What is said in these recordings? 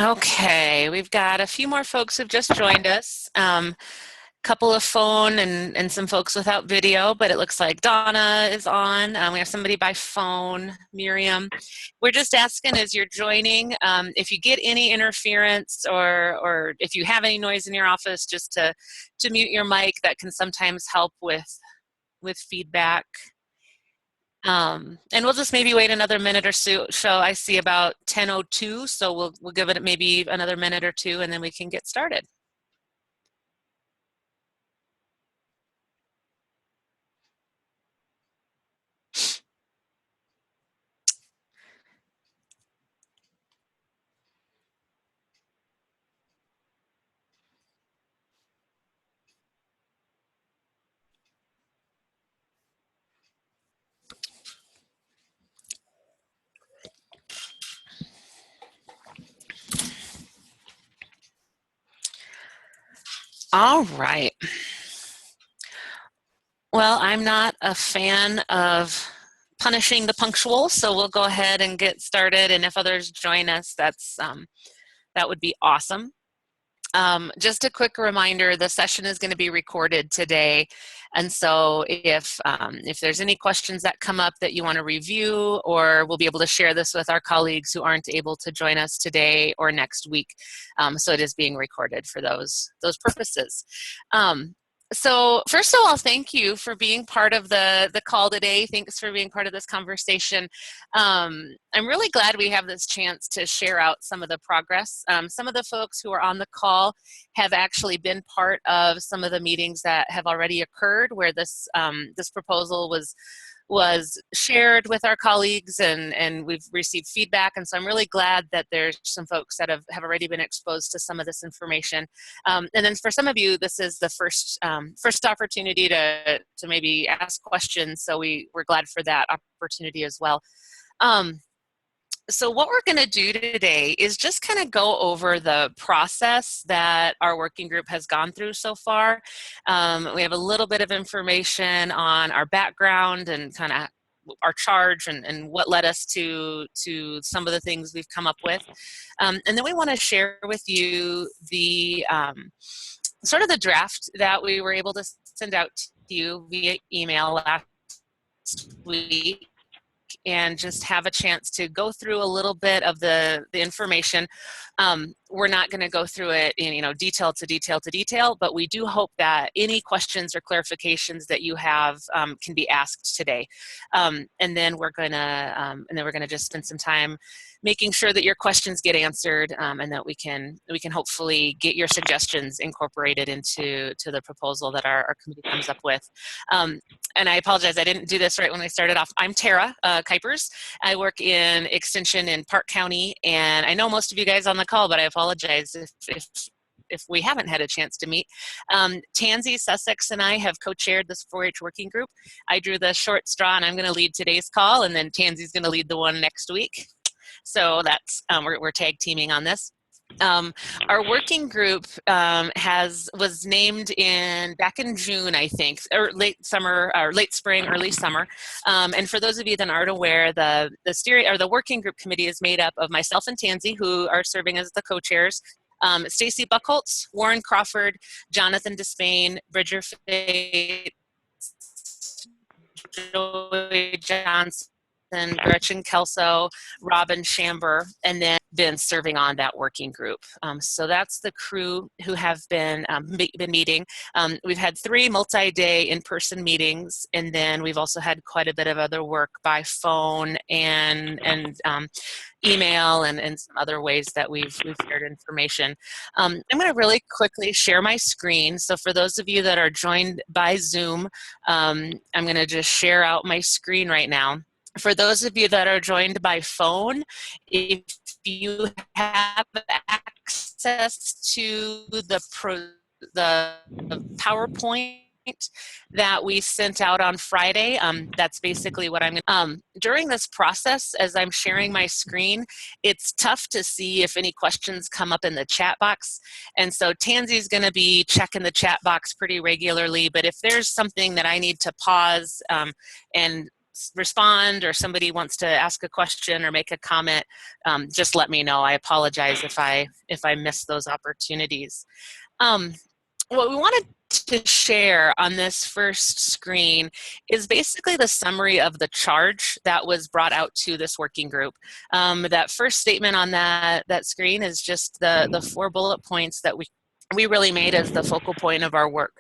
Okay, we've got a few more folks who've just joined us. Couple of phone and some folks without video, but it looks like Donna is on. We have somebody by phone, Miriam. We're just asking as you're joining, if you get any interference or if you have any noise in your office, just to mute your mic. That can sometimes help with feedback. And we'll just maybe wait another minute or so. I see about 10:02, so we'll give it maybe another minute or two, and then we can get started. All right. Well, I'm not a fan of punishing the punctual, so we'll go ahead and get started. And if others join us, that would be awesome. Just a quick reminder, the session is going to be recorded today. And so if there's any questions that come up that you want to review, or we'll be able to share this with our colleagues who aren't able to join us today or next week. So it is being recorded for those purposes. So first of all, thank you for being part of the call today. Thanks for being part of this conversation. I'm really glad we have this chance to share out some of the progress. Some of the folks who are on the call have actually been part of some of the meetings that have already occurred where this proposal was shared with our colleagues, and we've received feedback. And so I'm really glad that there's some folks that have already been exposed to some of this information. And then for some of you, this is the first opportunity to maybe ask questions. So we're glad for that opportunity as well. So what we're going to do today is just kind of go over the process that our working group has gone through so far. We have a little bit of information on our background and kind of our charge and what led us to some of the things we've come up with. And then we want to share with you the sort of the draft that we were able to send out to you via email last week, and just have a chance to go through a little bit of the information. We're not going to go through it in detail to detail, but we do hope that any questions or clarifications that you have can be asked today. And then we're going to just spend some time making sure that your questions get answered, and that we can hopefully get your suggestions incorporated into the proposal that our committee comes up with. And I apologize, I didn't do this right when I started off. I'm Tara Kuipers. I work in Extension in Park County, and I know most of you guys on the call, but I apologize if we haven't had a chance to meet. Tansy Sussex and I have co-chaired this 4-H working group. I drew the short straw, and I'm going to lead today's call, and then Tansy's going to lead the one next week. So that's we're tag teaming on this. Our working group was named back in June, I think, or late summer, or late spring, early summer. And for those of you that aren't aware, the working group committee is made up of myself and Tansy, who are serving as the co-chairs. Stacy Buchholz, Warren Crawford, Jonathan Despain, Bridger Fate, Joey Johnson, Gretchen Kelso, Robin Chamber, and then been serving on that working group. So that's the crew who have been meeting. We've had 3 multi-day in-person meetings, and then we've also had quite a bit of other work by phone and email and some other ways that we've shared information. I'm going to really quickly share my screen. So for those of you that are joined by Zoom, I'm going to just share out my screen right now. For those of you that are joined by phone, if you have access to the PowerPoint that we sent out on Friday, that's basically what I'm going to during this process, as I'm sharing my screen, it's tough to see if any questions come up in the chat box. And so Tansy's going to be checking the chat box pretty regularly, but if there's something that I need to pause and respond, or somebody wants to ask a question or make a comment, just let me know. I apologize if I miss those opportunities. What we wanted to share on this first screen is basically the summary of the charge that was brought out to this working group. That first statement on that screen is just the 4 bullet points that we really made as the focal point of our work.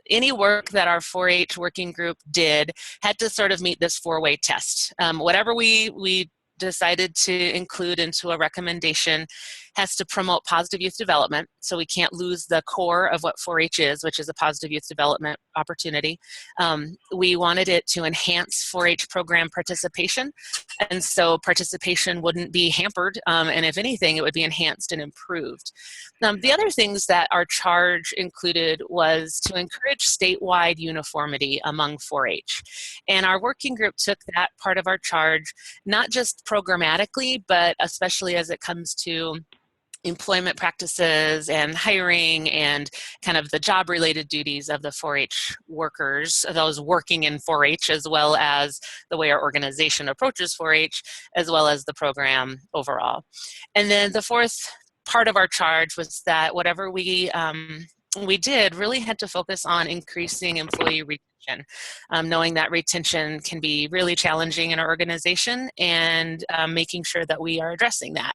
Any work that our 4-H working group did had to sort of meet this 4-way test. Whatever we decided to include into a recommendation has to promote positive youth development, so we can't lose the core of what 4-H is, which is a positive youth development opportunity. We wanted it to enhance 4-H program participation, and so participation wouldn't be hampered, and if anything, it would be enhanced and improved. The other things that our charge included was to encourage statewide uniformity among 4-H. And our working group took that part of our charge, not just programmatically, but especially as it comes to employment practices and hiring and kind of the job-related duties of the 4-H workers, those working in 4-H, as well as the way our organization approaches 4-H, as well as the program overall. And then the fourth part of our charge was that whatever we did really had to focus on increasing employee retention, knowing that retention can be really challenging in our organization, and making sure that we are addressing that.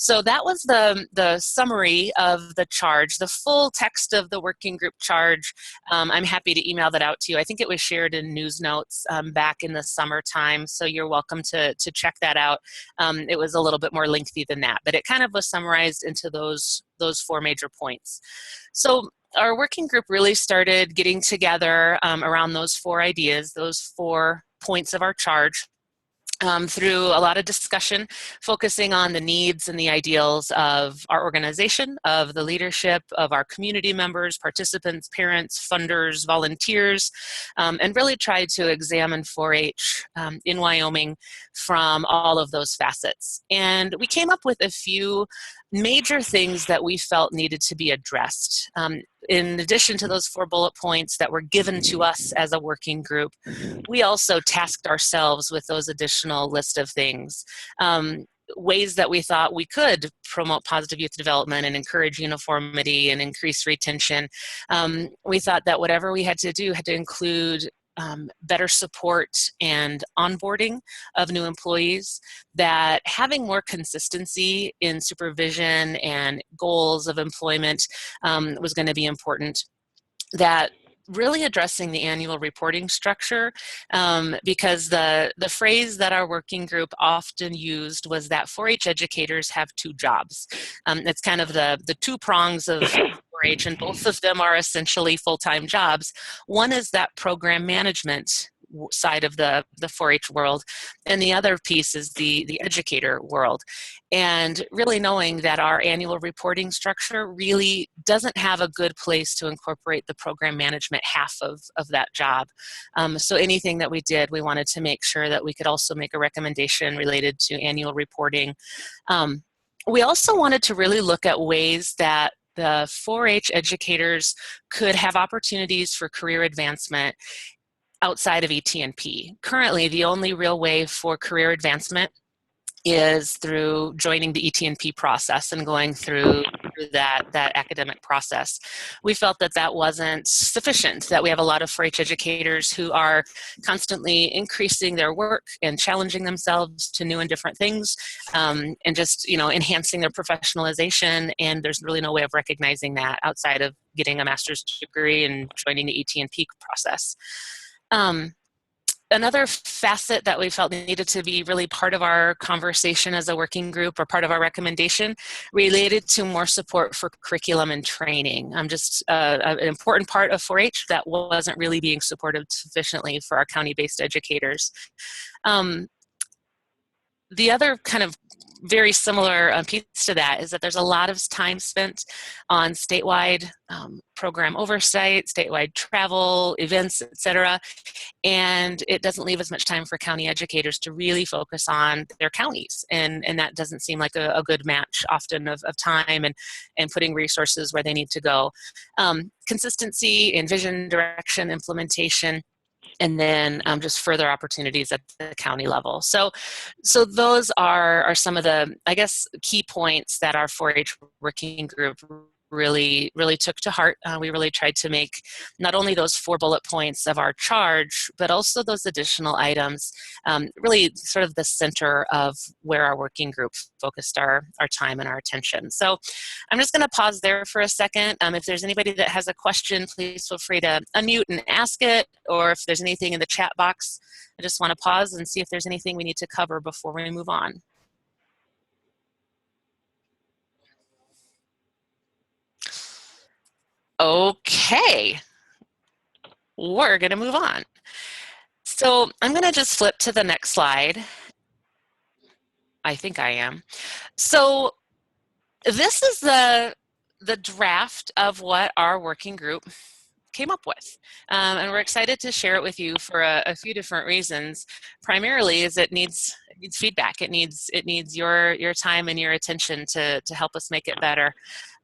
So that was the summary of the charge. The full text of the working group charge, I'm happy to email that out to you. I think it was shared in news notes back in the summertime, so you're welcome to check that out. It was a little bit more lengthy than that, but it kind of was summarized into those 4 major points. So our working group really started getting together around those 4 ideas, those 4 points of our charge. Through a lot of discussion, focusing on the needs and the ideals of our organization, of the leadership, of our community members, participants, parents, funders, volunteers, and really tried to examine 4-H in Wyoming from all of those facets. And we came up with a few major things that we felt needed to be addressed. In addition to those 4 bullet points that were given to us as a working group, we also tasked ourselves with those additional list of things. Ways that we thought we could promote positive youth development and encourage uniformity and increase retention. We thought that whatever we had to do had to include better support and onboarding of new employees, that having more consistency in supervision and goals of employment was going to be important, that really addressing the annual reporting structure, because the phrase that our working group often used was that 4-H educators have 2 jobs. It's kind of the 2 prongs of 4-H, and both of them are essentially full-time jobs. One is that program management side of the 4-H world, and the other piece is the educator world. And really knowing that our annual reporting structure really doesn't have a good place to incorporate the program management half of that job. So anything that we did, we wanted to make sure that we could also make a recommendation related to annual reporting. We also wanted to really look at ways that the 4-H educators could have opportunities for career advancement outside of ET&P. Currently, the only real way for career advancement is through joining the ET&P process and going through that academic process. We felt that that wasn't sufficient, that we have a lot of 4-H educators who are constantly increasing their work and challenging themselves to new and different things, and just enhancing their professionalization, and there's really no way of recognizing that outside of getting a master's degree and joining the ET&P process. Another facet that we felt needed to be really part of our conversation as a working group, or part of our recommendation, related to more support for curriculum and training. Just an important part of 4-H that wasn't really being supported sufficiently for our county-based educators. The other kind of very similar piece to that is that there's a lot of time spent on statewide program oversight, statewide travel, events, etc. And it doesn't leave as much time for county educators to really focus on their counties. And that doesn't seem like a good match often of time and putting resources where they need to go. Consistency in vision, direction, implementation. and then just further opportunities at the county level. So those are some of the, I guess, key points that our 4-H working group really took to heart. We really tried to make not only those 4 bullet points of our charge, but also those additional items really sort of the center of where our working group focused our time and our attention. So I'm just going to pause there for a second. If there's anybody that has a question, please feel free to unmute and ask it, or if there's anything in the chat box, I just want to pause and see if there's anything we need to cover before we move on. Okay, we're going to move on. So I'm going to just flip to the next slide. I think I am. So this is the draft of what our working group came up with. And we're excited to share it with you for a few different reasons. Primarily is it needs feedback. It needs your time and your attention to help us make it better.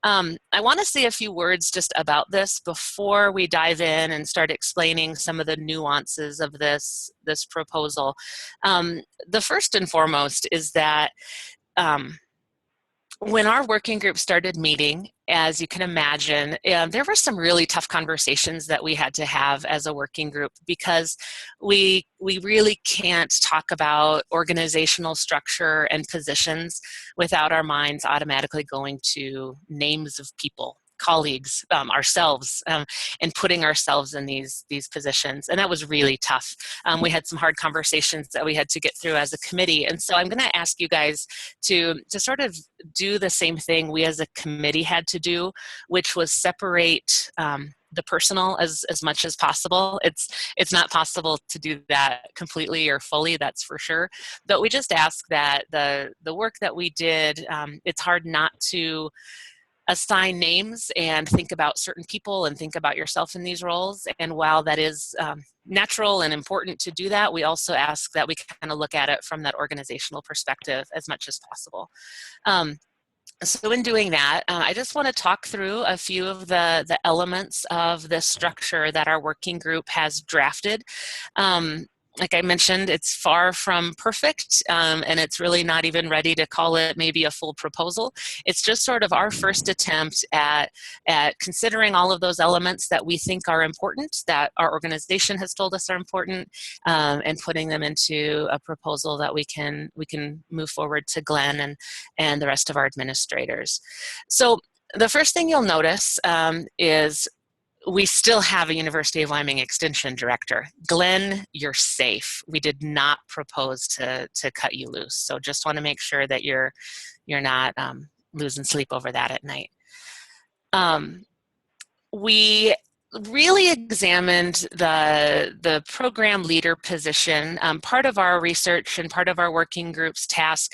I want to say a few words just about this before we dive in and start explaining some of the nuances of this proposal. The first and foremost is that when our working group started meeting, as you can imagine, there were some really tough conversations that we had to have as a working group, because we really can't talk about organizational structure and positions without our minds automatically going to names of people, colleagues, ourselves, and putting ourselves in these positions. And that was really tough. We had some hard conversations that we had to get through as a committee. And so I'm going to ask you guys to sort of do the same thing we as a committee had to do, which was separate the personal as much as possible. It's not possible to do that completely or fully, that's for sure. But we just ask that the work that we did, it's hard not to assign names and think about certain people and think about yourself in these roles. And while that is natural and important to do that, we also ask that we kind of look at it from that organizational perspective as much as possible. So in doing that, I just want to talk through a few of the elements of this structure that our working group has drafted. Like I mentioned, it's far from perfect, and it's really not even ready to call it maybe a full proposal. It's just sort of our first attempt at considering all of those elements that we think are important, that our organization has told us are important, and putting them into a proposal that we can move forward to Glenn and the rest of our administrators. So the first thing you'll notice is we still have a University of Wyoming Extension Director. Glenn, you're safe. We did not propose to cut you loose. So just want to make sure that you're not losing sleep over that at night. We really examined the program leader position. Part of our research and part of our working group's task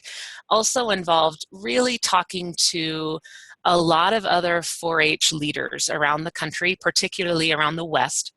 also involved really talking to a lot of other 4-H leaders around the country, particularly around the West,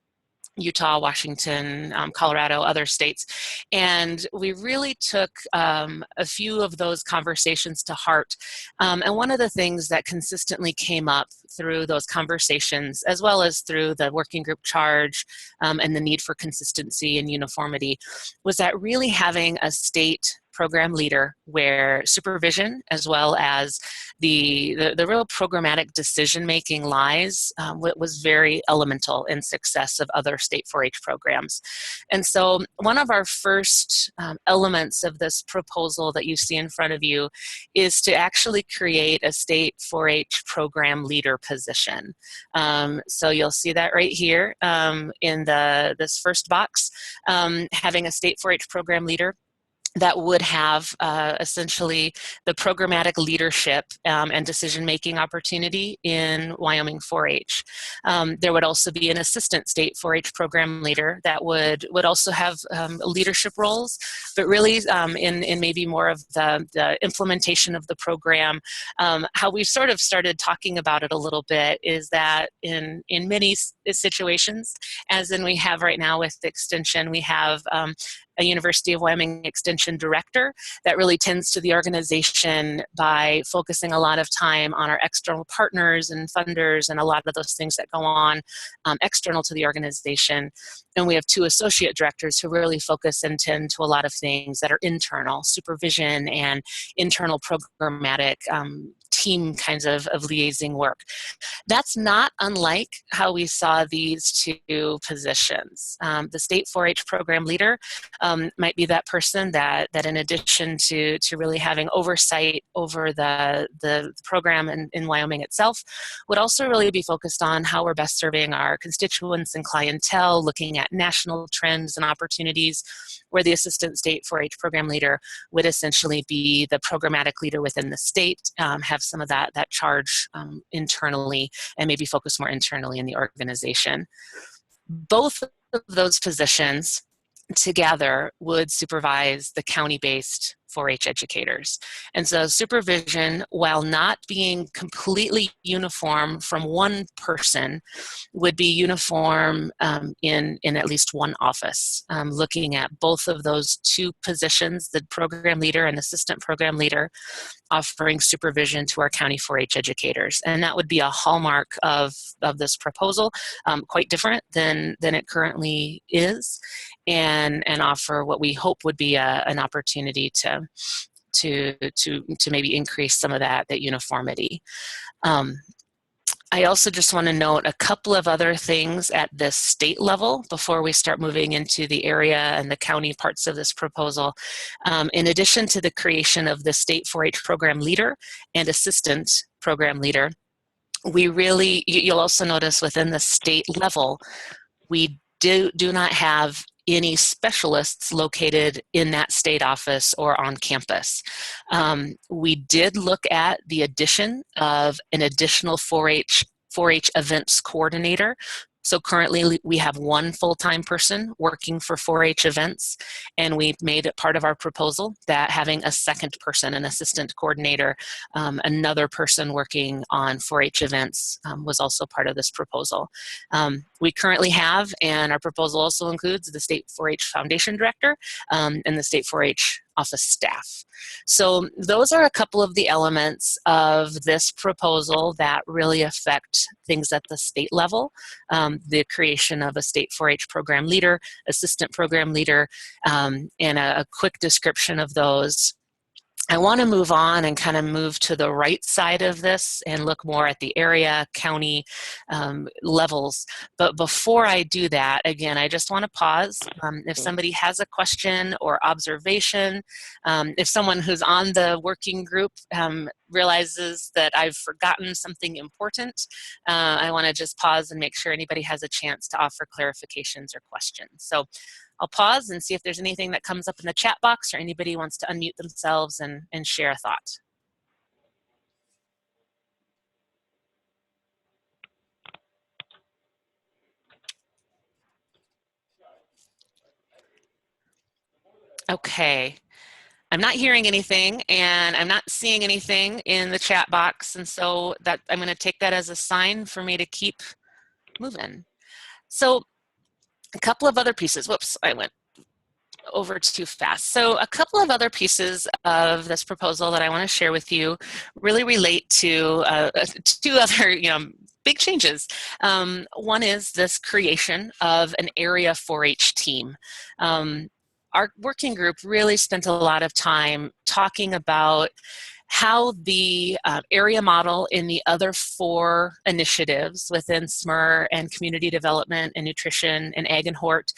Utah, Washington, Colorado, other states. And we really took a few of those conversations to heart. And one of the things that consistently came up through those conversations, as well as through the working group charge and the need for consistency and uniformity, was that really having a state program leader where supervision as well as the real programmatic decision making lies was very elemental in success of other state 4-H programs. And so one of our first elements of this proposal that you see in front of you is to actually create a state 4-H program leader position. So you'll see that right here in this first box, having a state 4-H program leader that would have essentially the programmatic leadership and decision-making opportunity in Wyoming 4-H. There would also be an assistant state 4-H program leader that would also have leadership roles, but really in maybe more of the implementation of the program. How we sort of started talking about it a little bit is that in many situations, as in we have right now with the extension, we have a University of Wyoming Extension director that really tends to the organization by focusing a lot of time on our external partners and funders and a lot of those things that go on external to the organization. And we have 2 associate directors who really focus and tend to a lot of things that are internal, supervision and internal programmatic team kinds of liaising work. That's not unlike how we saw these 2 positions. The state 4-H program leader might be that person that in addition to really having oversight over the program in Wyoming itself, would also really be focused on how we're best serving our constituents and clientele, looking at national trends and opportunities, where the assistant state 4-H program leader would essentially be the programmatic leader within the state, have some of that charge internally, and maybe focus more internally in the organization. Both of those positions together would supervise the county-based 4-H educators. And so supervision, while not being completely uniform from one person, would be uniform in at least one office, looking at both of those 2 positions, the program leader and assistant program leader, offering supervision to our county 4-H educators. And that would be a hallmark of this proposal, quite different than it currently is, and offer what we hope would be an opportunity to maybe increase some of that uniformity. I also just want to note a couple of other things at the state level before we start moving into the area and the county parts of this proposal. In addition to the creation of the state 4-H program leader and assistant program leader, we really, you'll also notice within the state level, we do not have any specialists located in that state office or on campus. We did look at the addition of an additional 4-H events coordinator. So currently we have 1 full-time person working for 4-H events, and we made it part of our proposal that having a second person, an assistant coordinator, another person working on 4-H events was also part of this proposal. We currently have, and our proposal also includes, the state 4-H foundation director and the state 4-H office staff. So those are a couple of the elements of this proposal that really affect things at the state level. The creation of a state 4-H program leader, assistant program leader, and a quick description of those. I want to move on and kind of move to the right side of this and look more at the area, county levels. But before I do that, again, I just want to pause. If somebody has a question or observation, if someone who's on the working group realizes that I've forgotten something important, I want to just pause and make sure anybody has a chance to offer clarifications or questions. So I'll pause and see if there's anything that comes up in the chat box or anybody wants to unmute themselves and share a thought. Okay, I'm not hearing anything and I'm not seeing anything in the chat box, and so that I'm going to take that as a sign for me to keep moving. So a couple of other pieces. Whoops, I went over too fast. So a couple of other pieces of this proposal that I want to share with you really relate to 2 other big changes. One is this creation of an area 4-H team. Our working group really spent a lot of time talking about how the area model in the other 4 initiatives within SMER and community development and nutrition and ag and hort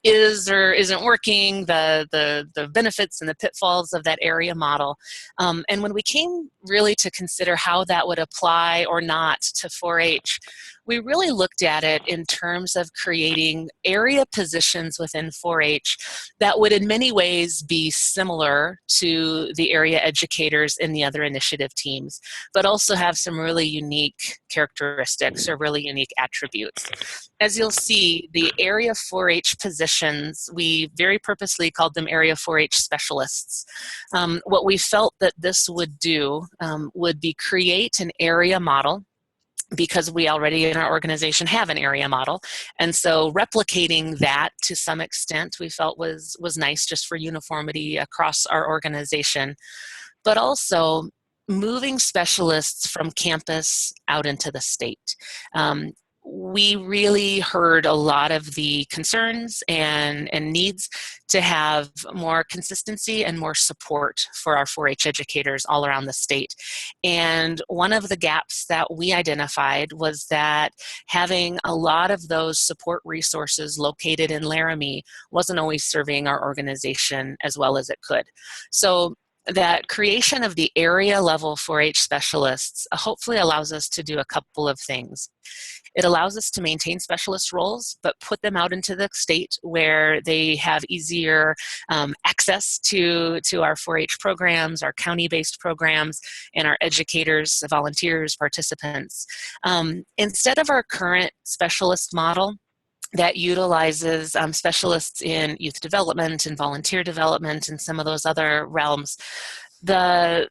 is or isn't working, the benefits and the pitfalls of that area model. And when we came really to consider how that would apply or not to 4-H, we really looked at it in terms of creating area positions within 4-H that would in many ways be similar to the area educators in the other initiative teams, but also have some really unique characteristics or really unique attributes. As you'll see, the area 4-H positions, we very purposely called them area 4-H specialists. What we felt that this would do would be create an area model because we already in our organization have an area model. And so replicating that to some extent we felt was nice just for uniformity across our organization, but also moving specialists from campus out into the state. We really heard a lot of the concerns and needs to have more consistency and more support for our 4-H educators all around the state. And one of the gaps that we identified was that having a lot of those support resources located in Laramie wasn't always serving our organization as well as it could. So that creation of the area level 4-H specialists hopefully allows us to do a couple of things. It allows us to maintain specialist roles, but put them out into the state where they have easier access to our 4-H programs, our county-based programs, and our educators, volunteers, participants. Instead of our current specialist model, that utilizes specialists in youth development and volunteer development and some of those other realms. The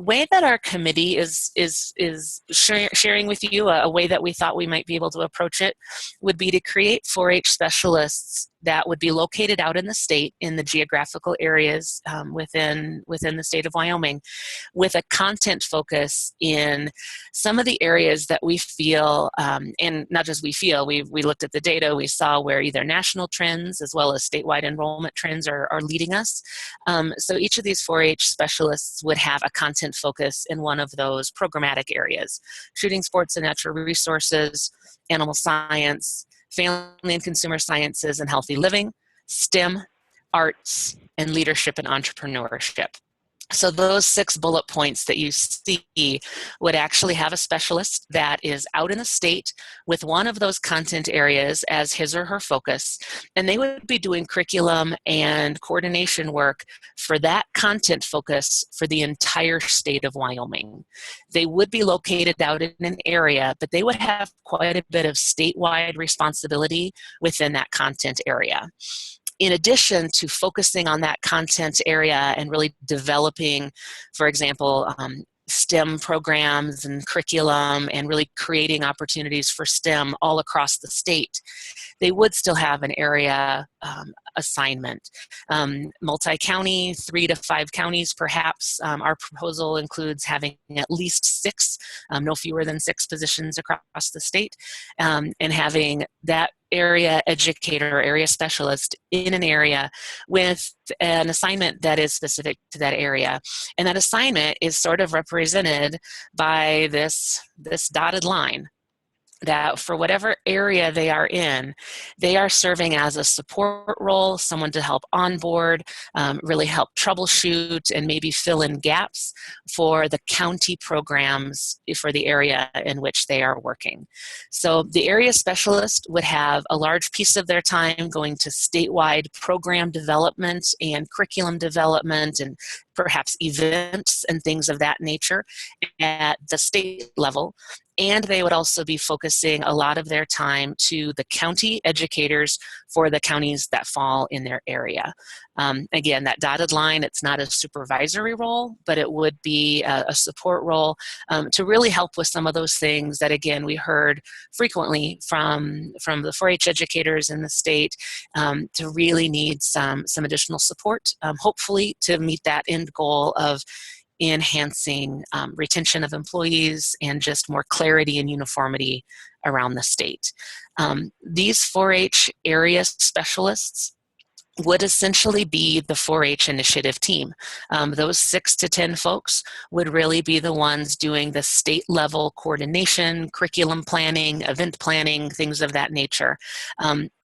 way that our committee is sharing with you a way that we thought we might be able to approach it would be to create 4-H specialists that would be located out in the state in the geographical areas within the state of Wyoming, with a content focus in some of the areas that we feel, and not just we feel, we looked at the data, we saw where either national trends as well as statewide enrollment trends are leading us. So each of these 4-H specialists would have a content focus in one of those programmatic areas: shooting sports and natural resources, animal science, family and consumer sciences and healthy living, STEM, arts, and leadership and entrepreneurship. So those 6 bullet points that you see would actually have a specialist that is out in the state with one of those content areas as his or her focus, and they would be doing curriculum and coordination work for that content focus for the entire state of Wyoming. They would be located out in an area, but they would have quite a bit of statewide responsibility within that content area. In addition to focusing on that content area and really developing, for example, STEM programs and curriculum and really creating opportunities for STEM all across the state, they would still have an area assignment. Multi-county, 3 to 5 counties perhaps. Our proposal includes having at least 6, no fewer than 6 positions across the state, and having that area educator or area specialist in an area with an assignment that is specific to that area. And that assignment is sort of represented by this dotted line, that for whatever area they are in, they are serving as a support role, someone to help onboard, really help troubleshoot, and maybe fill in gaps for the county programs for the area in which they are working. So the area specialist would have a large piece of their time going to statewide program development and curriculum development and perhaps events and things of that nature at the state level. And they would also be focusing a lot of their time to the county educators for the counties that fall in their area. Again, that dotted line, it's not a supervisory role, but it would be a support role to really help with some of those things that, again, we heard frequently from the 4-H educators in the state to really need some additional support, hopefully to meet that end goal of enhancing retention of employees and just more clarity and uniformity around the state. These 4-H area specialists would essentially be the 4-H initiative team. Those 6 to 10 folks would really be the ones doing the state level coordination, curriculum planning, event planning, things of that nature.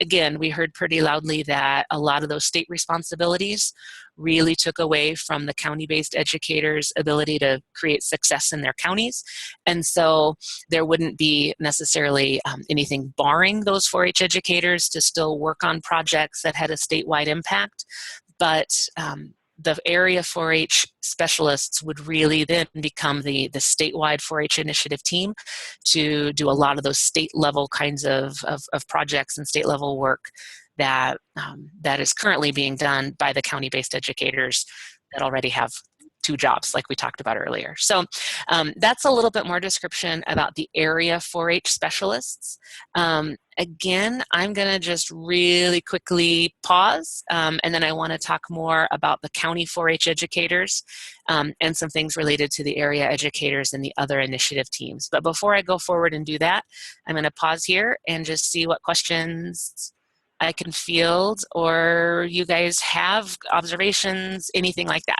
Again, we heard pretty loudly that a lot of those state responsibilities really took away from the county-based educators' ability to create success in their counties. And so there wouldn't be necessarily anything barring those 4-H educators to still work on projects that had a statewide impact, but the area 4-H specialists would really then become the statewide 4-H initiative team to do a lot of those state level kinds of projects and state level work that is currently being done by the county-based educators that already have 2 jobs like we talked about earlier. So that's a little bit more description about the area 4-H specialists. Again, I'm going to just really quickly pause, and then I want to talk more about the county 4-H educators and some things related to the area educators and the other initiative teams. But before I go forward and do that, I'm going to pause here and just see what questions I can field, or you guys have observations, anything like that.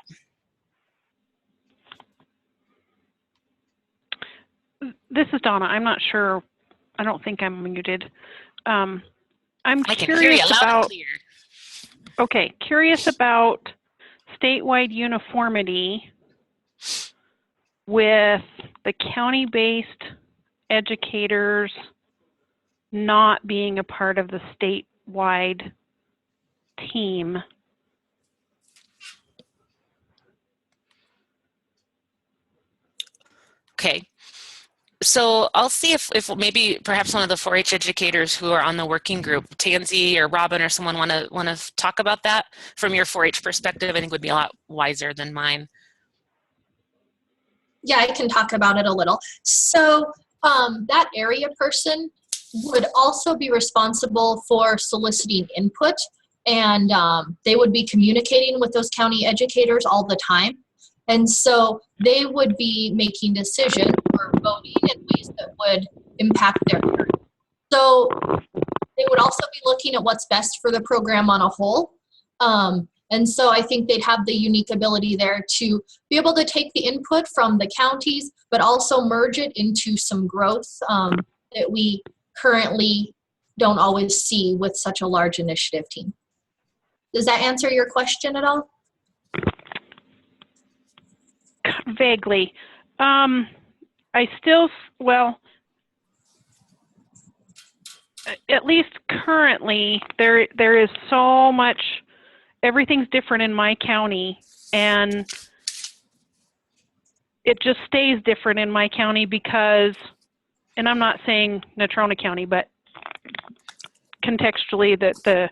This is Donna. I'm not sure. I don't think I'm muted. I'm curious about. Okay, curious about statewide uniformity with the county-based educators not being a part of the statewide team. Okay. So I'll see if maybe perhaps one of the 4-H educators who are on the working group, Tansy or Robin or someone want to talk about that from your 4-H perspective. I think would be a lot wiser than mine. Yeah, I can talk about it a little. So that area person would also be responsible for soliciting input, and they would be communicating with those county educators all the time. And so they would be making decisions or voting in ways that would impact their group. So they would also be looking at what's best for the program on a whole. And so I think they'd have the unique ability there to be able to take the input from the counties, but also merge it into some growth that we currently don't always see with such a large initiative team. Does that answer your question at all? Vaguely. I still, well, at least currently, there is so much, everything's different in my county, and it just stays different in my county because, and I'm not saying Natrona County, but contextually that the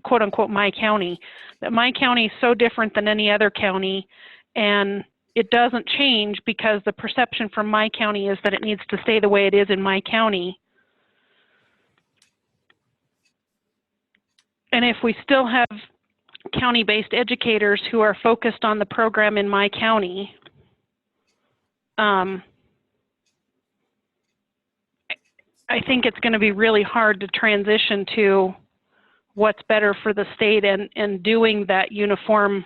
quote unquote my county, that my county is so different than any other county, and it doesn't change because the perception from my county is that it needs to stay the way it is in my county. And if we still have county-based educators who are focused on the program in my county, I think it's going to be really hard to transition to what's better for the state and doing that uniform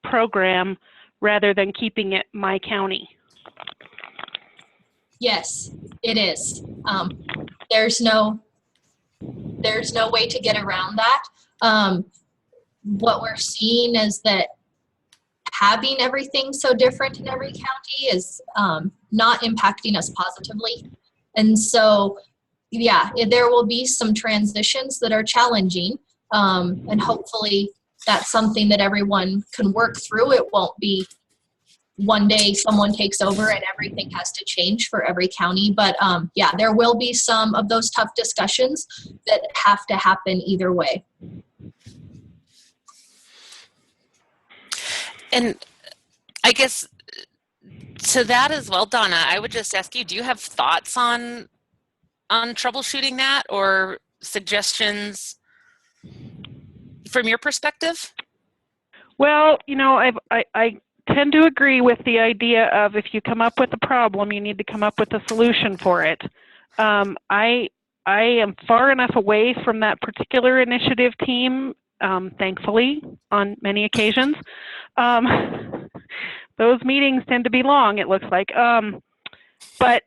program rather than keeping it my county. Yes, it is. There's no way to get around that. What we're seeing is that having everything so different in every county is not impacting us positively. And so, yeah, there will be some transitions that are challenging, and hopefully that's something that everyone can work through. It won't be one day someone takes over and everything has to change for every county. But yeah, there will be some of those tough discussions that have to happen either way. And I guess to that as well, Donna, I would just ask you, do you have thoughts on troubleshooting that or suggestions from your perspective? Well, you know, I tend to agree with the idea of if you come up with a problem, you need to come up with a solution for it. I am far enough away from that particular initiative team, thankfully, on many occasions. Those meetings tend to be long, it looks like. But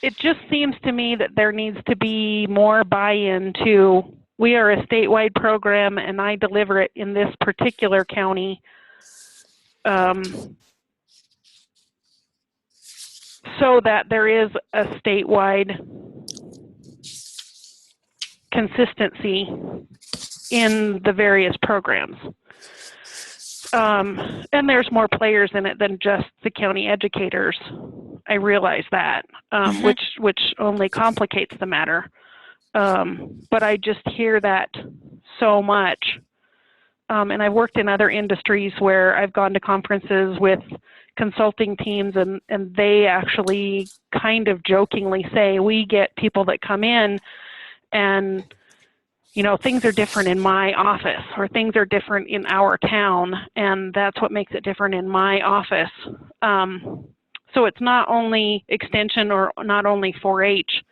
it just seems to me that there needs to be more buy-in to, we are a statewide program and I deliver it in this particular county. So that there is a statewide consistency in the various programs. And there's more players in it than just the county educators. I realize that, which only complicates the matter. But I just hear that so much. and I've worked in other industries where I've gone to conferences with consulting teams, and they actually kind of jokingly say, we get people that come in and, you know, things are different in my office, or things are different in our town, and that's what makes it different in my office. So it's not only extension or not only 4-H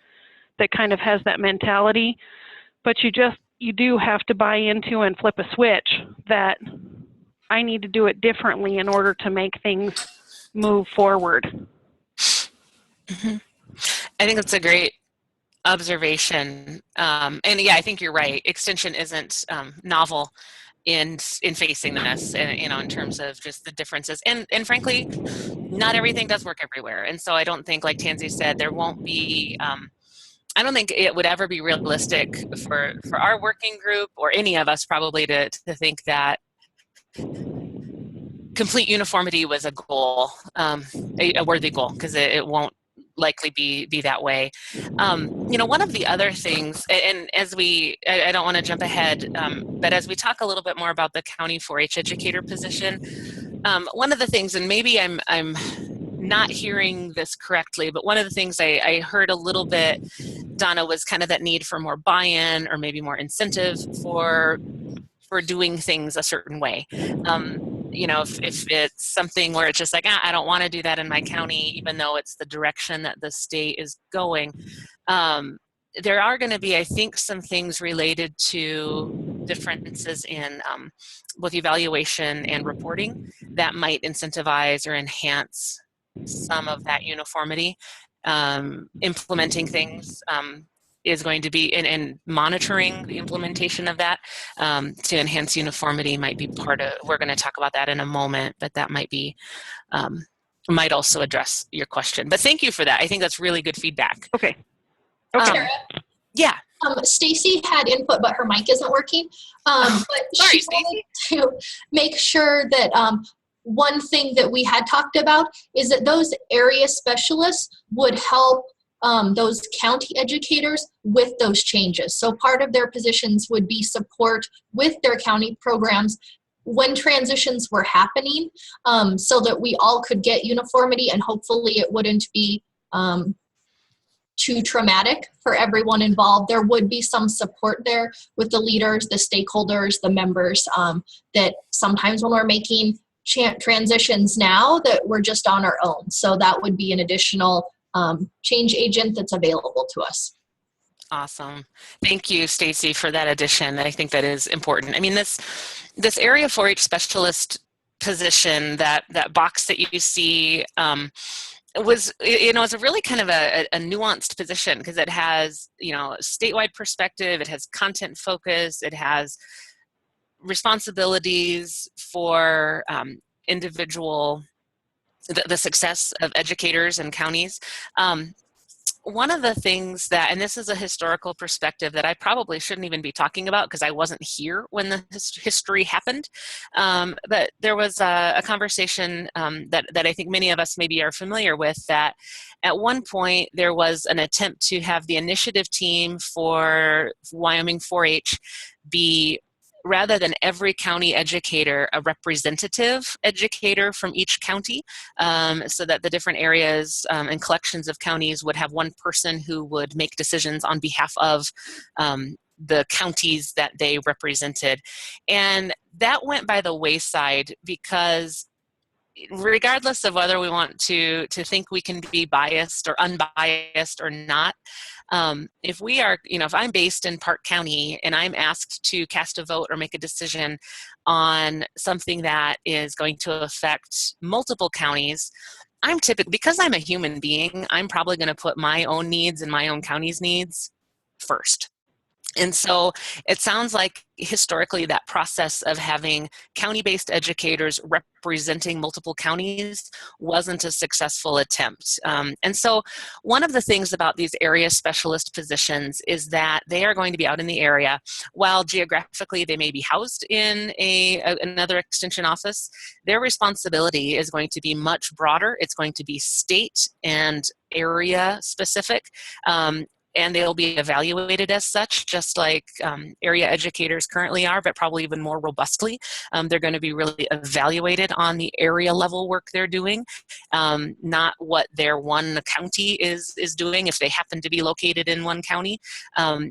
that kind of has that mentality, but you do have to buy into and flip a switch that I need to do it differently in order to make things move forward. Mm-hmm. I think that's a great observation. And yeah, I think you're right. Extension isn't novel in facing this, and you know, in terms of just the differences. And frankly, not everything does work everywhere. And so I don't think, like Tansy said, there won't be. I don't think it would ever be realistic for our working group or any of us probably to think that complete uniformity was a goal, a worthy goal, because it won't likely be that way. You know, one of the other things, and as I don't want to jump ahead, but as we talk a little bit more about the county 4-H educator position, one of the things, and maybe I'm not hearing this correctly, but one of the things I heard a little bit, Donna, was kind of that need for more buy-in or maybe more incentive for doing things a certain way. You know, if it's something where it's just like, I don't want to do that in my county, even though it's the direction that the state is going. There are going to be, I think, some things related to differences in both evaluation and reporting that might incentivize or enhance some of that uniformity. Implementing things is going to be, and monitoring the implementation of that to enhance uniformity might be part of, we're going to talk about that in a moment, but that might be, might also address your question. But thank you for that. I think that's really good feedback. Okay. Yeah. Stacy had input, but her mic isn't working. But sorry, she wanted to make sure that one thing that we had talked about is that those area specialists would help those county educators with those changes. So part of their positions would be support with their county programs when transitions were happening, so that we all could get uniformity, and hopefully it wouldn't be too traumatic for everyone involved. There would be some support there with the leaders, the stakeholders, the members, that sometimes when we're making transitions now that we're just on our own. So that would be an additional change agent that's available to us. Awesome. Thank you, Stacy, for that addition. I think that is important. I mean, this area 4-H specialist position, that box that you see, was, you know, it's a really kind of a nuanced position, because it has, you know, statewide perspective, it has content focus, it has responsibilities for individual, the success of educators and counties. One of the things that, and this is a historical perspective that I probably shouldn't even be talking about because I wasn't here when the history happened, but there was a conversation that I think many of us maybe are familiar with, that at one point there was an attempt to have the initiative team for Wyoming 4-H be, rather than every county educator, a representative educator from each county, so that the different areas and collections of counties would have one person who would make decisions on behalf of the counties that they represented. And that went by the wayside, because regardless of whether we want to think we can be biased or unbiased or not, if we are, you know, if I'm based in Park County and I'm asked to cast a vote or make a decision on something that is going to affect multiple counties, I'm typically, because I'm a human being, I'm probably going to put my own needs and my own county's needs first. And so it sounds like historically that process of having county-based educators representing multiple counties wasn't a successful attempt. And so one of the things about these area specialist positions is that they are going to be out in the area. While geographically they may be housed in another extension office, their responsibility is going to be much broader. It's going to be state and area specific. and they'll be evaluated as such, just like area educators currently are, but probably even more robustly. They're going to be really evaluated on the area level work they're doing, not what their one county is doing if they happen to be located in one county.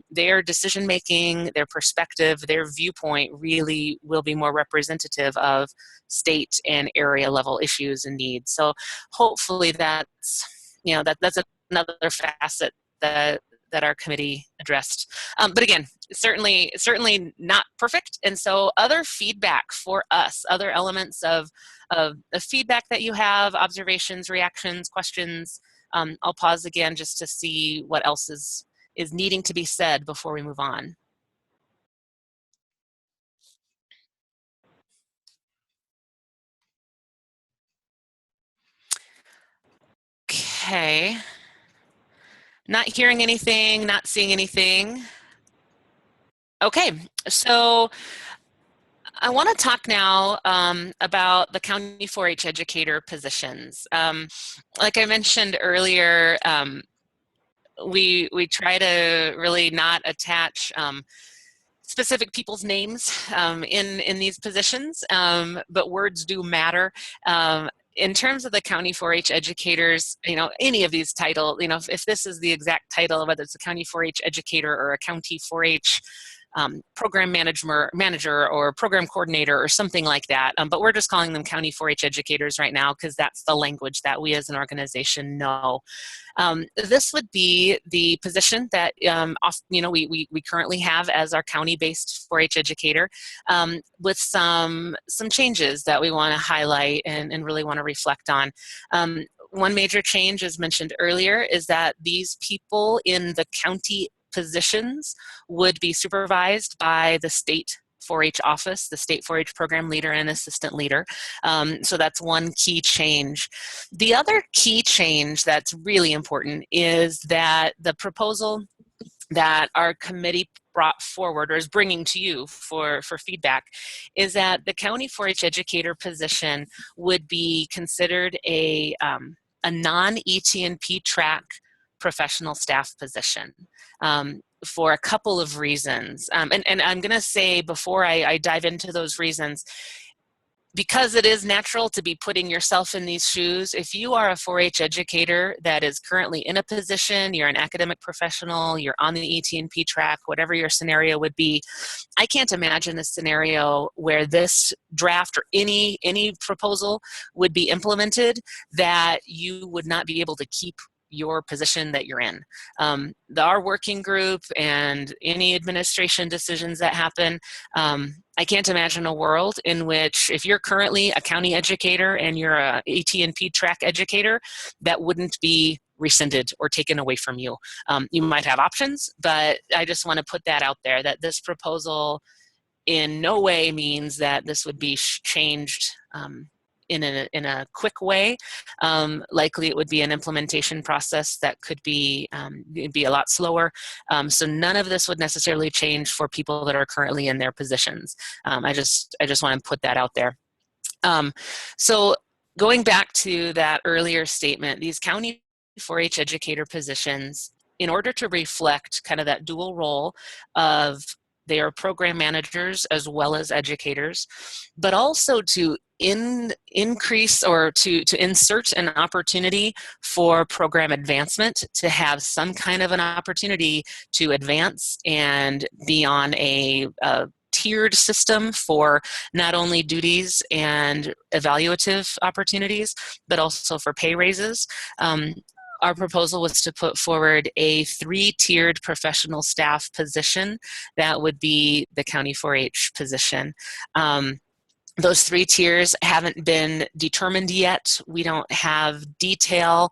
Their decision making, their perspective, their viewpoint really will be more representative of state and area level issues and needs. So hopefully that's, you know, that's another facet that our committee addressed. But again, certainly not perfect. And so other feedback for us, other elements of the feedback that you have, observations, reactions, questions. I'll pause again just to see what else is needing to be said before we move on. Okay. Not hearing anything, not seeing anything. Okay, so I want to talk now about the county 4-H educator positions. Like I mentioned earlier, we try to really not attach specific people's names in these positions, but words do matter. In terms of the county 4-H educators, you know, any of these titles, you know, if this is the exact title, whether it's a county 4-H educator or a county 4-H program manager or program coordinator or something like that, but we're just calling them county 4-H educators right now because that's the language that we as an organization know. This would be the position that you know, we currently have as our county-based 4-H educator, with some changes that we want to highlight and really want to reflect on. One major change, as mentioned earlier, is that these people in the county positions would be supervised by the state 4-H office, the state 4-H program leader and assistant leader. So that's one key change. The other key change that's really important is that the proposal that our committee brought forward or is bringing to you for feedback is that the county 4-H educator position would be considered a non-ET&P track professional staff position for a couple of reasons. And I'm going to say before I dive into those reasons, because it is natural to be putting yourself in these shoes, if you are a 4-H educator that is currently in a position, you're an academic professional, you're on the ET&P track, whatever your scenario would be, I can't imagine a scenario where this draft or any proposal would be implemented that you would not be able to keep your position that you're in. Our working group and any administration decisions that happen, I can't imagine a world in which if you're currently a county educator and you're a AT&P track educator, that wouldn't be rescinded or taken away from you. You might have options, but I just want to put that out there, that this proposal in no way means that this would be changed in a quick way. Likely it would be an implementation process that could be a lot slower. So none of this would necessarily change for people that are currently in their positions. I just want to put that out there. So going back to that earlier statement, these county 4-H educator positions, in order to reflect kind of that dual role of they are program managers as well as educators, but also to increase or to insert an opportunity for program advancement, to have some kind of an opportunity to advance and be on a tiered system for not only duties and evaluative opportunities, but also for pay raises. Our proposal was to put forward a 3-tiered professional staff position that would be the county 4-H position. Those 3 tiers haven't been determined yet. We don't have detail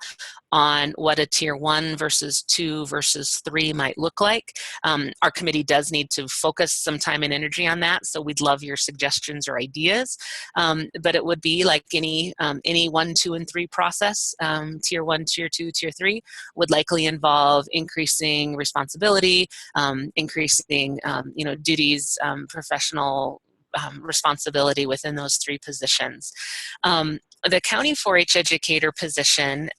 on what a tier 1 versus 2 versus 3 might look like. Our committee does need to focus some time and energy on that, so we'd love your suggestions or ideas. But it would be like any 1, 2, and 3 process. Tier 1, tier 2, tier 3 would likely involve increasing responsibility, increasing duties, professional responsibility within those 3 positions. The county 4-H educator position,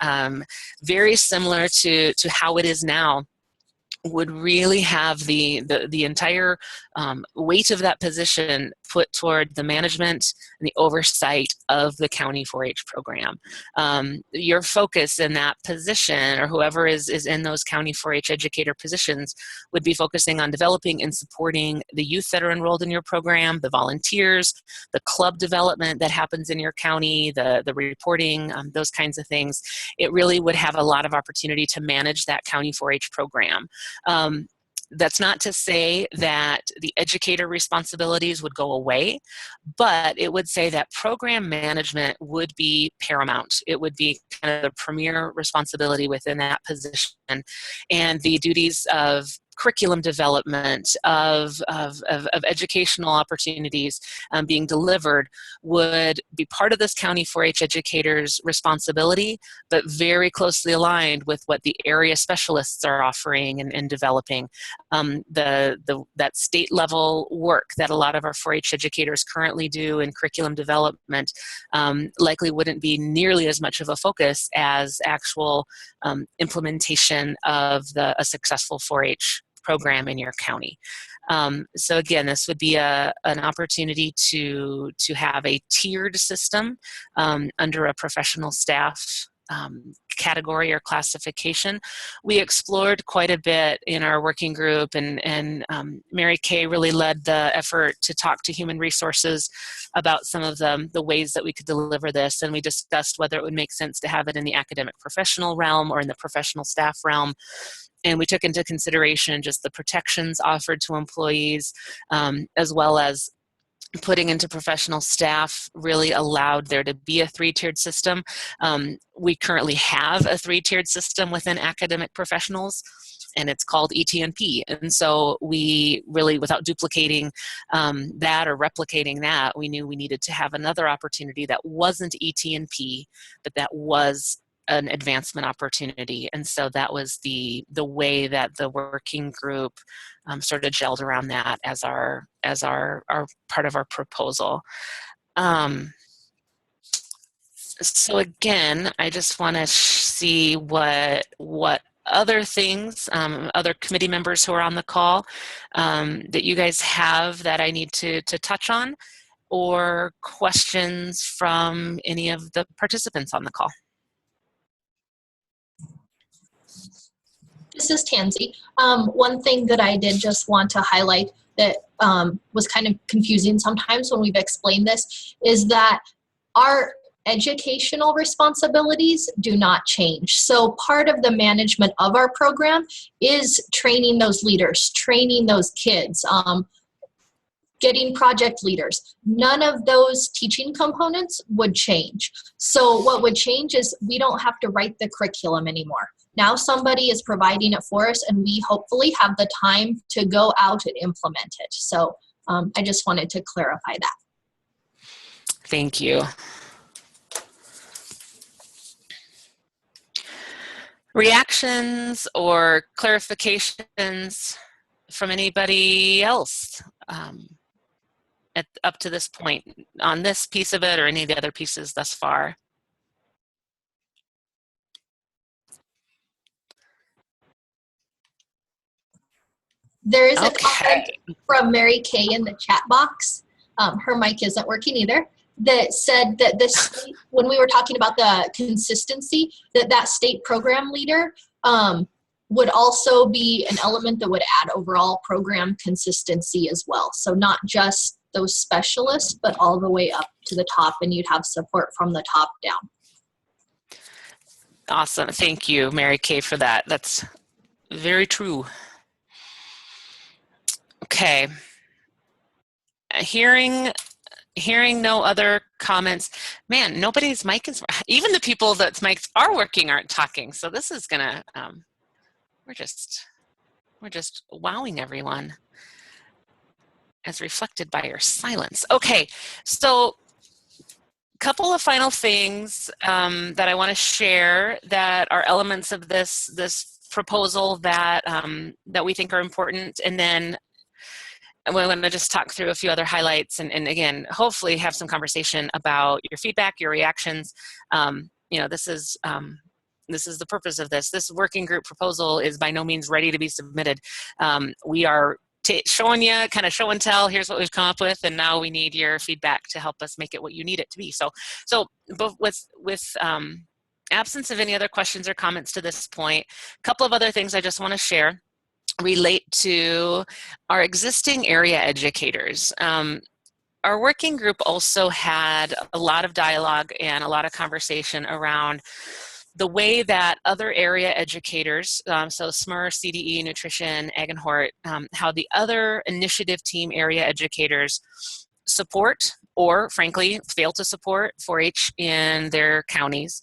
very similar to how it is now. would really have the entire weight of that position put toward the management and the oversight of the county 4-H program. Your focus in that position, or whoever is in those county 4-H educator positions, would be focusing on developing and supporting the youth that are enrolled in your program, the volunteers, the club development that happens in your county, the reporting, those kinds of things. It really would have a lot of opportunity to manage that county 4-H program. That's not to say that the educator responsibilities would go away, but it would say that program management would be paramount. It would be kind of the premier responsibility within that position, and the duties of curriculum development, of educational opportunities being delivered would be part of this county 4-H educator's responsibility, but very closely aligned with what the area specialists are offering and developing. That state level work that a lot of our 4-H educators currently do in curriculum development likely wouldn't be nearly as much of a focus as actual implementation of a successful 4-H program in your county. So again, this would be an opportunity to have a tiered system under a professional staff category or classification. We explored quite a bit in our working group, and Mary Kay really led the effort to talk to human resources about some of the ways that we could deliver this, and we discussed whether it would make sense to have it in the academic professional realm or in the professional staff realm. And we took into consideration just the protections offered to employees, as well as putting into professional staff really allowed there to be a 3-tiered system. We currently have a 3-tiered system within academic professionals, and it's called ET&P. And so we really, without duplicating that or replicating that, we knew we needed to have another opportunity that wasn't ET&P, but that was an advancement opportunity. And so that was the way that the working group sort of gelled around that as our part of our proposal. So again, I just want to see what other things, other committee members who are on the call that you guys have that I need to touch on, or questions from any of the participants on the call. This is Tansy. One thing that I did just want to highlight that was kind of confusing sometimes when we've explained this is that our educational responsibilities do not change. So part of the management of our program is training those leaders, training those kids, getting project leaders. None of those teaching components would change. So what would change is we don't have to write the curriculum anymore. Now somebody is providing it for us, and we hopefully have the time to go out and implement it. So I just wanted to clarify that. Thank you. Reactions or clarifications from anybody else up to this point on this piece of it or any of the other pieces thus far? There is a comment from Mary Kay in the chat box. Her mic isn't working either. That said that this, when we were talking about the consistency, that state program leader would also be an element that would add overall program consistency as well. So not just those specialists, but all the way up to the top, and you'd have support from the top down. Awesome. Thank you, Mary Kay, for that. That's very true. Okay. Hearing no other comments. Man, nobody's mic is, even the people that's mics are working aren't talking. So this is gonna, we're just wowing everyone as reflected by your silence. Okay, so a couple of final things that I want to share that are elements of this proposal that that we think are important, and then we're going to just talk through a few other highlights, and again, hopefully have some conversation about your feedback, your reactions. You know, this is this is the purpose of this. This working group proposal is by no means ready to be submitted. We are showing you, kind of show and tell, here's what we've come up with, and now we need your feedback to help us make it what you need it to be. So with absence of any other questions or comments to this point, a couple of other things I just want to share relate to our existing area educators. Our working group also had a lot of dialogue and a lot of conversation around the way that other area educators, so SMER, CDE, Nutrition, Ag and Hort, how the other initiative team area educators support or frankly fail to support 4-H in their counties.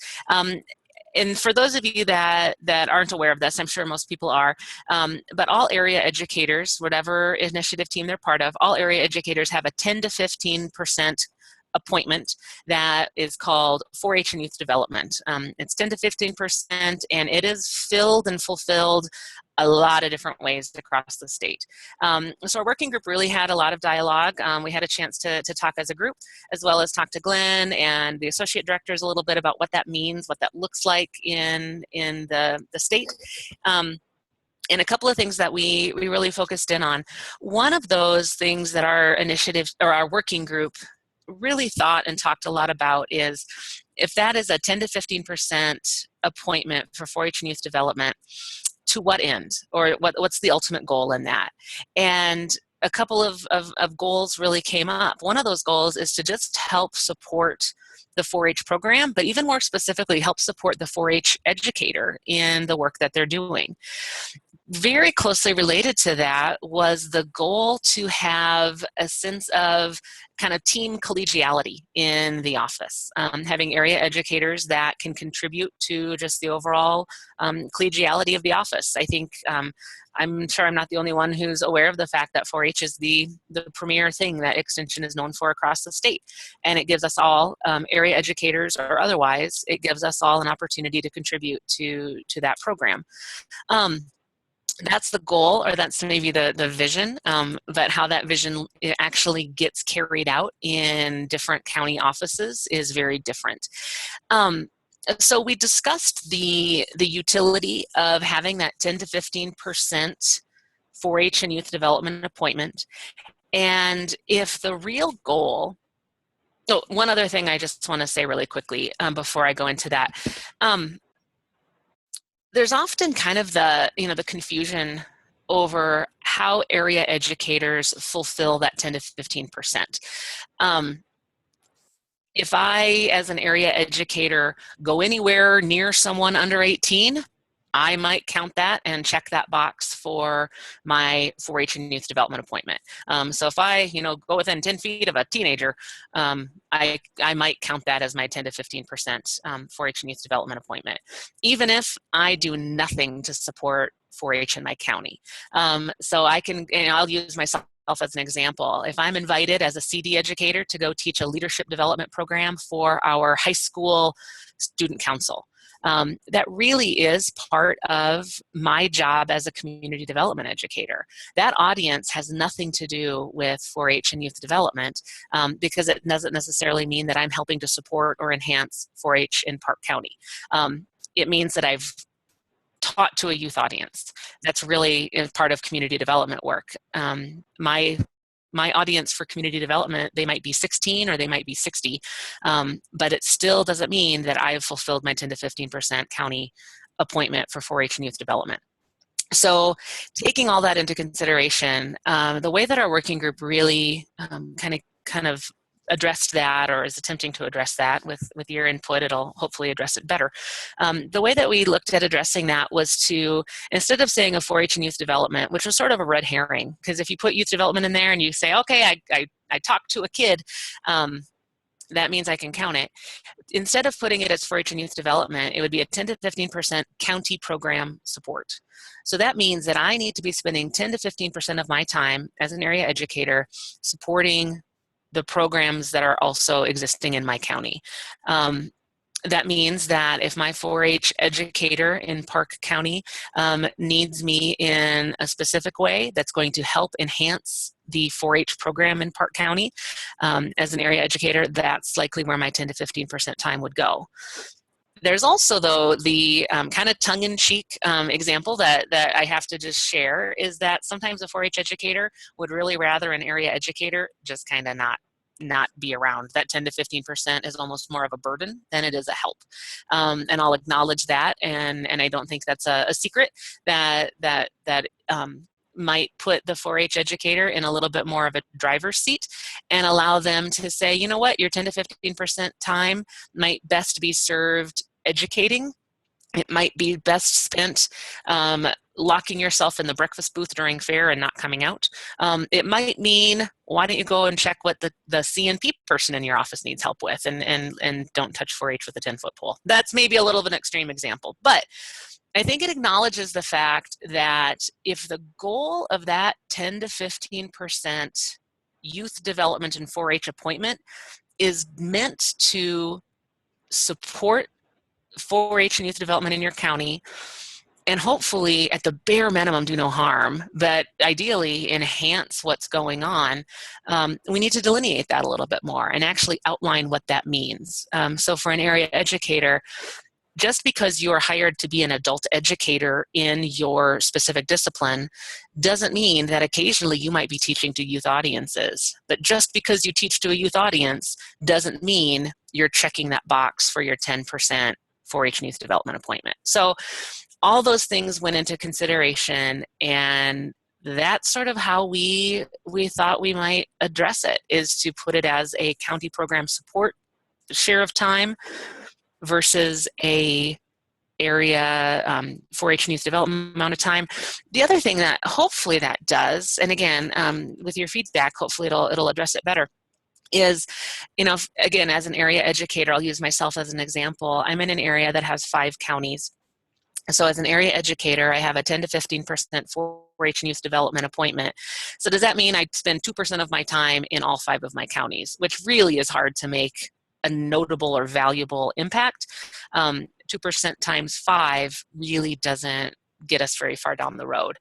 And for those of you that aren't aware of this, I'm sure most people are, but all area educators, whatever initiative team they're part of, all area educators have a 10 to 15% appointment that is called 4-H and youth development. It's 10 to 15%, and it is filled and fulfilled a lot of different ways across the state. So our working group really had a lot of dialogue. We had a chance to talk as a group, as well as talk to Glenn and the associate directors a little bit about what that means, what that looks like in the state. And a couple of things that we really focused in on. One of those things that our initiative or our working group really thought and talked a lot about is if that is a 10 to 15% appointment for 4-H and youth development, to what end, or what's the ultimate goal in that? And a couple of goals really came up. One of those goals is to just help support the 4-H program, but even more specifically, help support the 4-H educator in the work that they're doing. Very closely related to that was the goal to have a sense of kind of team collegiality in the office, having area educators that can contribute to just the overall collegiality of the office. I think I'm sure I'm not the only one who's aware of the fact that 4-H is the premier thing that Extension is known for across the state. And it gives us all, area educators or otherwise, it gives us all an opportunity to contribute to that program. That's the goal, or that's maybe the vision, but how that vision actually gets carried out in different county offices is very different. So we discussed the utility of having that 10 to 15% 4-H and youth development appointment. And if the real goal, oh, one other thing I just want to say really quickly before I go into that. There's often kind of the confusion over how area educators fulfill that 10 to 15%. If I, as an area educator, go anywhere near someone under 18, I might count that and check that box for my 4-H and youth development appointment. So if I, go within 10 feet of a teenager, I might count that as my 10 to 15% 4-H and youth development appointment, even if I do nothing to support 4-H in my county. So I can, I'll use myself as an example. If I'm invited as a CD educator to go teach a leadership development program for our high school student council, that really is part of my job as a community development educator. That audience has nothing to do with 4-H and youth development because it doesn't necessarily mean that I'm helping to support or enhance 4-H in Park County. It means that I've taught to a youth audience. That's really part of community development work. My audience for community development, they might be 16 or they might be 60, but it still doesn't mean that I have fulfilled my 10 to 15% county appointment for 4-H and youth development. So taking all that into consideration, the way that our working group really kind of addressed that, or is attempting to address that with your input, it'll hopefully address it better. The way that we looked at addressing that was to, instead of saying a 4-H and youth development, which was sort of a red herring, because if you put youth development in there and you say, okay, I talked to a kid, that means I can count it. Instead of putting it as 4-H and youth development, it would be a 10 to 15% county program support. So that means that I need to be spending 10 to 15% of my time as an area educator supporting the programs that are also existing in my county. That means that if my 4-H educator in Park County needs me in a specific way that's going to help enhance the 4-H program in Park County, as an area educator, that's likely where my 10 to 15% time would go. There's also, though, the kind of tongue-in-cheek example that I have to just share is that sometimes a 4-H educator would really rather an area educator just kind of not be around. That 10 to 15% is almost more of a burden than it is a help. And I'll acknowledge that, and I don't think that's a secret that might put the 4-H educator in a little bit more of a driver's seat and allow them to say, you know what, your 10 to 15% time might best be served educating. It might be best spent locking yourself in the breakfast booth during fair and not coming out. It might mean, why don't you go and check what the CNP person in your office needs help with, and don't touch 4-H with a 10-foot pole. That's maybe a little of an extreme example, but I think it acknowledges the fact that if the goal of that 10 to 15% youth development and 4-H appointment is meant to support 4-H and youth development in your county, and hopefully at the bare minimum do no harm, but ideally enhance what's going on, we need to delineate that a little bit more and actually outline what that means. So for an area educator, just because you are hired to be an adult educator in your specific discipline doesn't mean that occasionally you might be teaching to youth audiences. But just because you teach to a youth audience doesn't mean you're checking that box for your 10% 4-H and youth development appointment. So all those things went into consideration, and that's sort of how we thought we might address it, is to put it as a county program support share of time versus a area 4-H and youth development amount of time. The other thing that hopefully that does, and again, with your feedback, hopefully it'll address it better, is, again, as an area educator, I'll use myself as an example. I'm in an area that has 5 counties. So as an area educator, I have a 10 to 15% 4-H and youth development appointment. So does that mean I spend 2% of my time in all 5 of my counties, which really is hard to make a notable or valuable impact? 2% times 5 really doesn't get us very far down the road.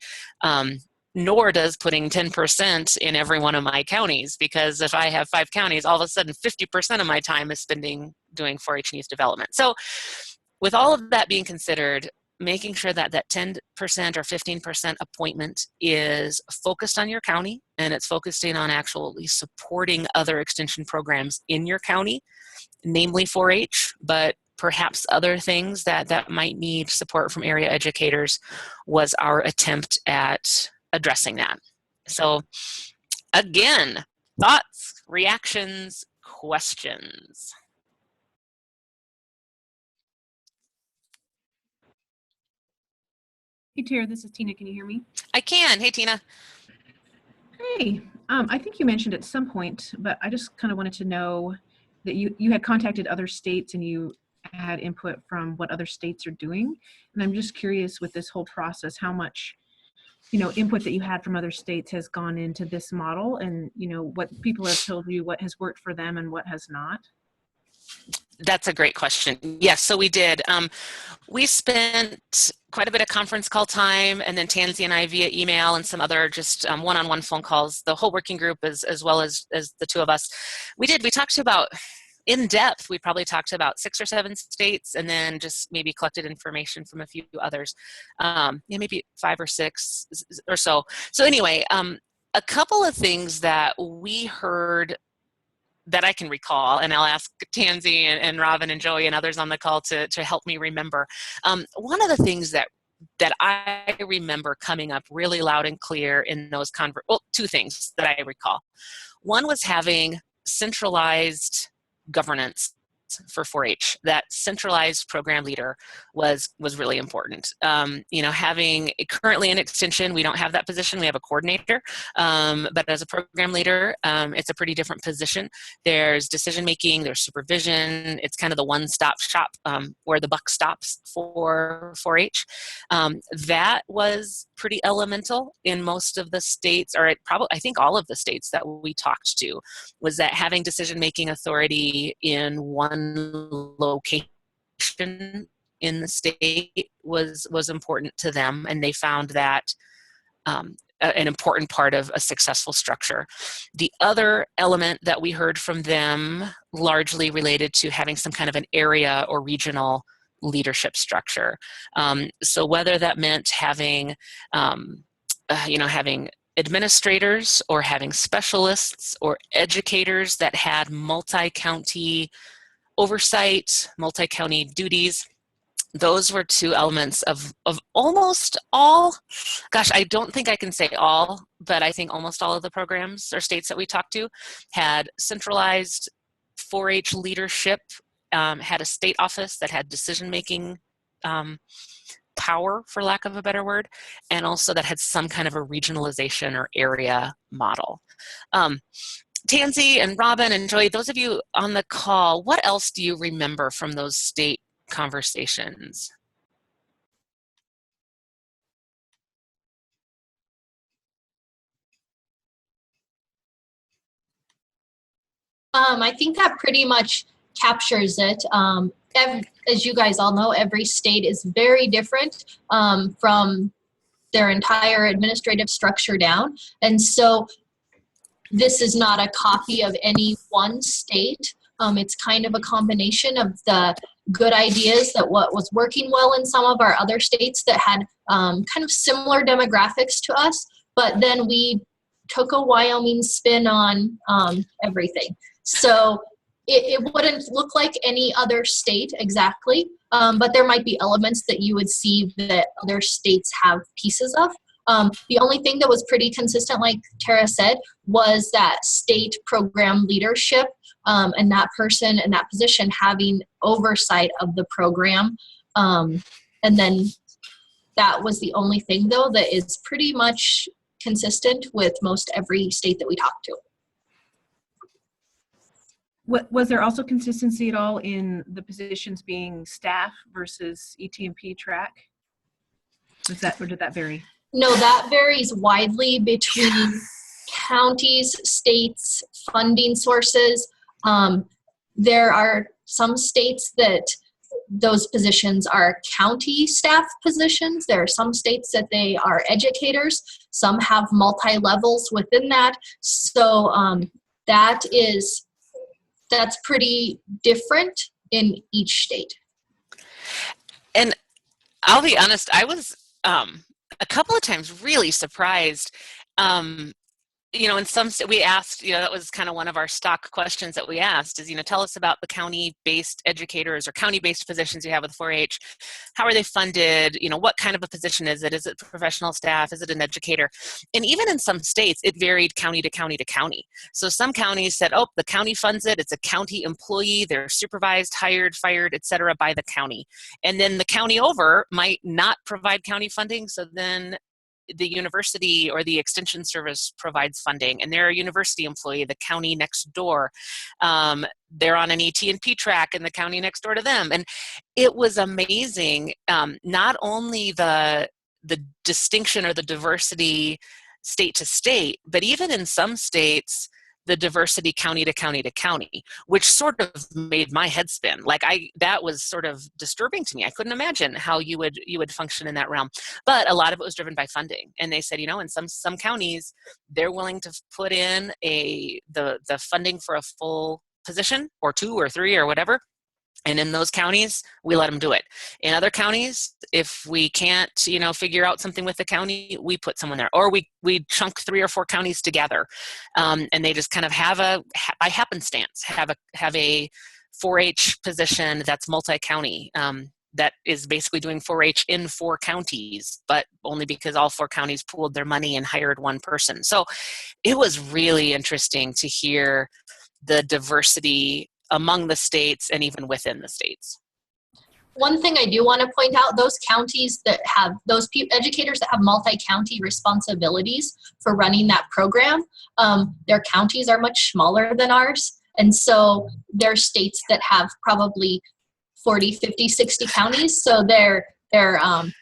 Nor does putting 10% in every one of my counties, because if I have 5 counties, all of a sudden 50% of my time is spending doing 4-H and youth development. So with all of that being considered, making sure that that 10% or 15% appointment is focused on your county, and it's focusing on actually supporting other extension programs in your county, namely 4-H, but perhaps other things that might need support from area educators, was our attempt at addressing that. So again, thoughts, reactions, questions? Hey, Tara, this is Tina. Can you hear me? I can. Hey, Tina. Hey, I think you mentioned at some point, but I just kind of wanted to know that you had contacted other states and you had input from what other states are doing. And I'm just curious, with this whole process, how much, input that you had from other states has gone into this model, and, what people have told you, what has worked for them and what has not? That's a great question. Yes, so we did. We spent quite a bit of conference call time, and then Tansy and I via email and some other just one-on-one phone calls, the whole working group as well as the 2 of us. We talked to about, in depth, we probably talked to about 6 or 7 states, and then just maybe collected information from a few others, maybe 5 or 6 or so. So anyway, a couple of things that we heard that I can recall, and I'll ask Tansy and Robin and Joey and others on the call to help me remember. One of the things that I remember coming up really loud and clear in those 2 things that I recall. One was having centralized governance for 4-H. That centralized program leader was really important. Having currently in extension, we don't have that position. We have a coordinator, but as a program leader, it's a pretty different position. There's decision making, there's supervision. It's kind of the one-stop shop where the buck stops for 4-H. That was pretty elemental in most of the states, or I think all of the states that we talked to, was that having decision making authority in one location in the state was important to them, and they found that an important part of a successful structure. The other element that we heard from them largely related to having some kind of an area or regional leadership structure. So whether that meant having, having administrators or having specialists or educators that had multi-county oversight, multi-county duties, those were two elements of almost all, gosh, I don't think I can say all, but I think almost all of the programs or states that we talked to had centralized 4-H leadership, had a state office that had decision-making power, for lack of a better word, and also that had some kind of a regionalization or area model. Tansy and Robin and Joy, those of you on the call, what else do you remember from those state conversations? I think that pretty much captures it. As you guys all know, every state is very different from their entire administrative structure down. And so this is not a copy of any one state. It's kind of a combination of the good ideas that what was working well in some of our other states that had kind of similar demographics to us, but then we took a Wyoming spin on everything. So it wouldn't look like any other state exactly, but there might be elements that you would see that other states have pieces of. The only thing that was pretty consistent, like Tara said, was that state program leadership and that person in that position having oversight of the program. And then that was the only thing, though, that is pretty much consistent with most every state that we talked to. Was there also consistency at all in the positions being staff versus ET&P track? Or did that vary? No, that varies widely between counties, states, funding sources. There are some states that those positions are county staff positions. There are some states that they are educators. Some have multi-levels within that. So that's pretty different in each state. And I'll be honest, I was a couple of times really surprised. In some we asked, that was kind of one of our stock questions that we asked is, tell us about the county-based educators or county-based positions you have with 4-H. How are they funded? What kind of a position is it? Is it professional staff? Is it an educator? And even in some states, it varied county to county to county. So some counties said, oh, the county funds it. It's a county employee. They're supervised, hired, fired, et cetera, by the county. And then the county over might not provide county funding. So then the university or the extension service provides funding, and they're a university employee, the county next door. They're on an ET&P track in the county next door to them. And it was amazing, not only the distinction or the diversity state to state, but even in some states, the diversity county to county to county, which sort of made my head spin. That was sort of disturbing to me. I couldn't imagine how you would function in that realm. But a lot of it was driven by funding. And they said, in some counties, they're willing to put in the funding for a full position or 2 or 3 or whatever. And in those counties, we let them do it. In other counties, if we can't, figure out something with the county, we put someone there. Or we chunk 3 or 4 counties together, and they just kind of by happenstance, have a 4-H position that's multi-county, that is basically doing 4-H in 4 counties, but only because all 4 counties pooled their money and hired one person. So it was really interesting to hear the diversity among the states and even within the states. One thing I do want to point out, those counties that have, those educators that have multi-county responsibilities for running that program, their counties are much smaller than ours. And so there are states that have probably 40, 50, 60 counties. So their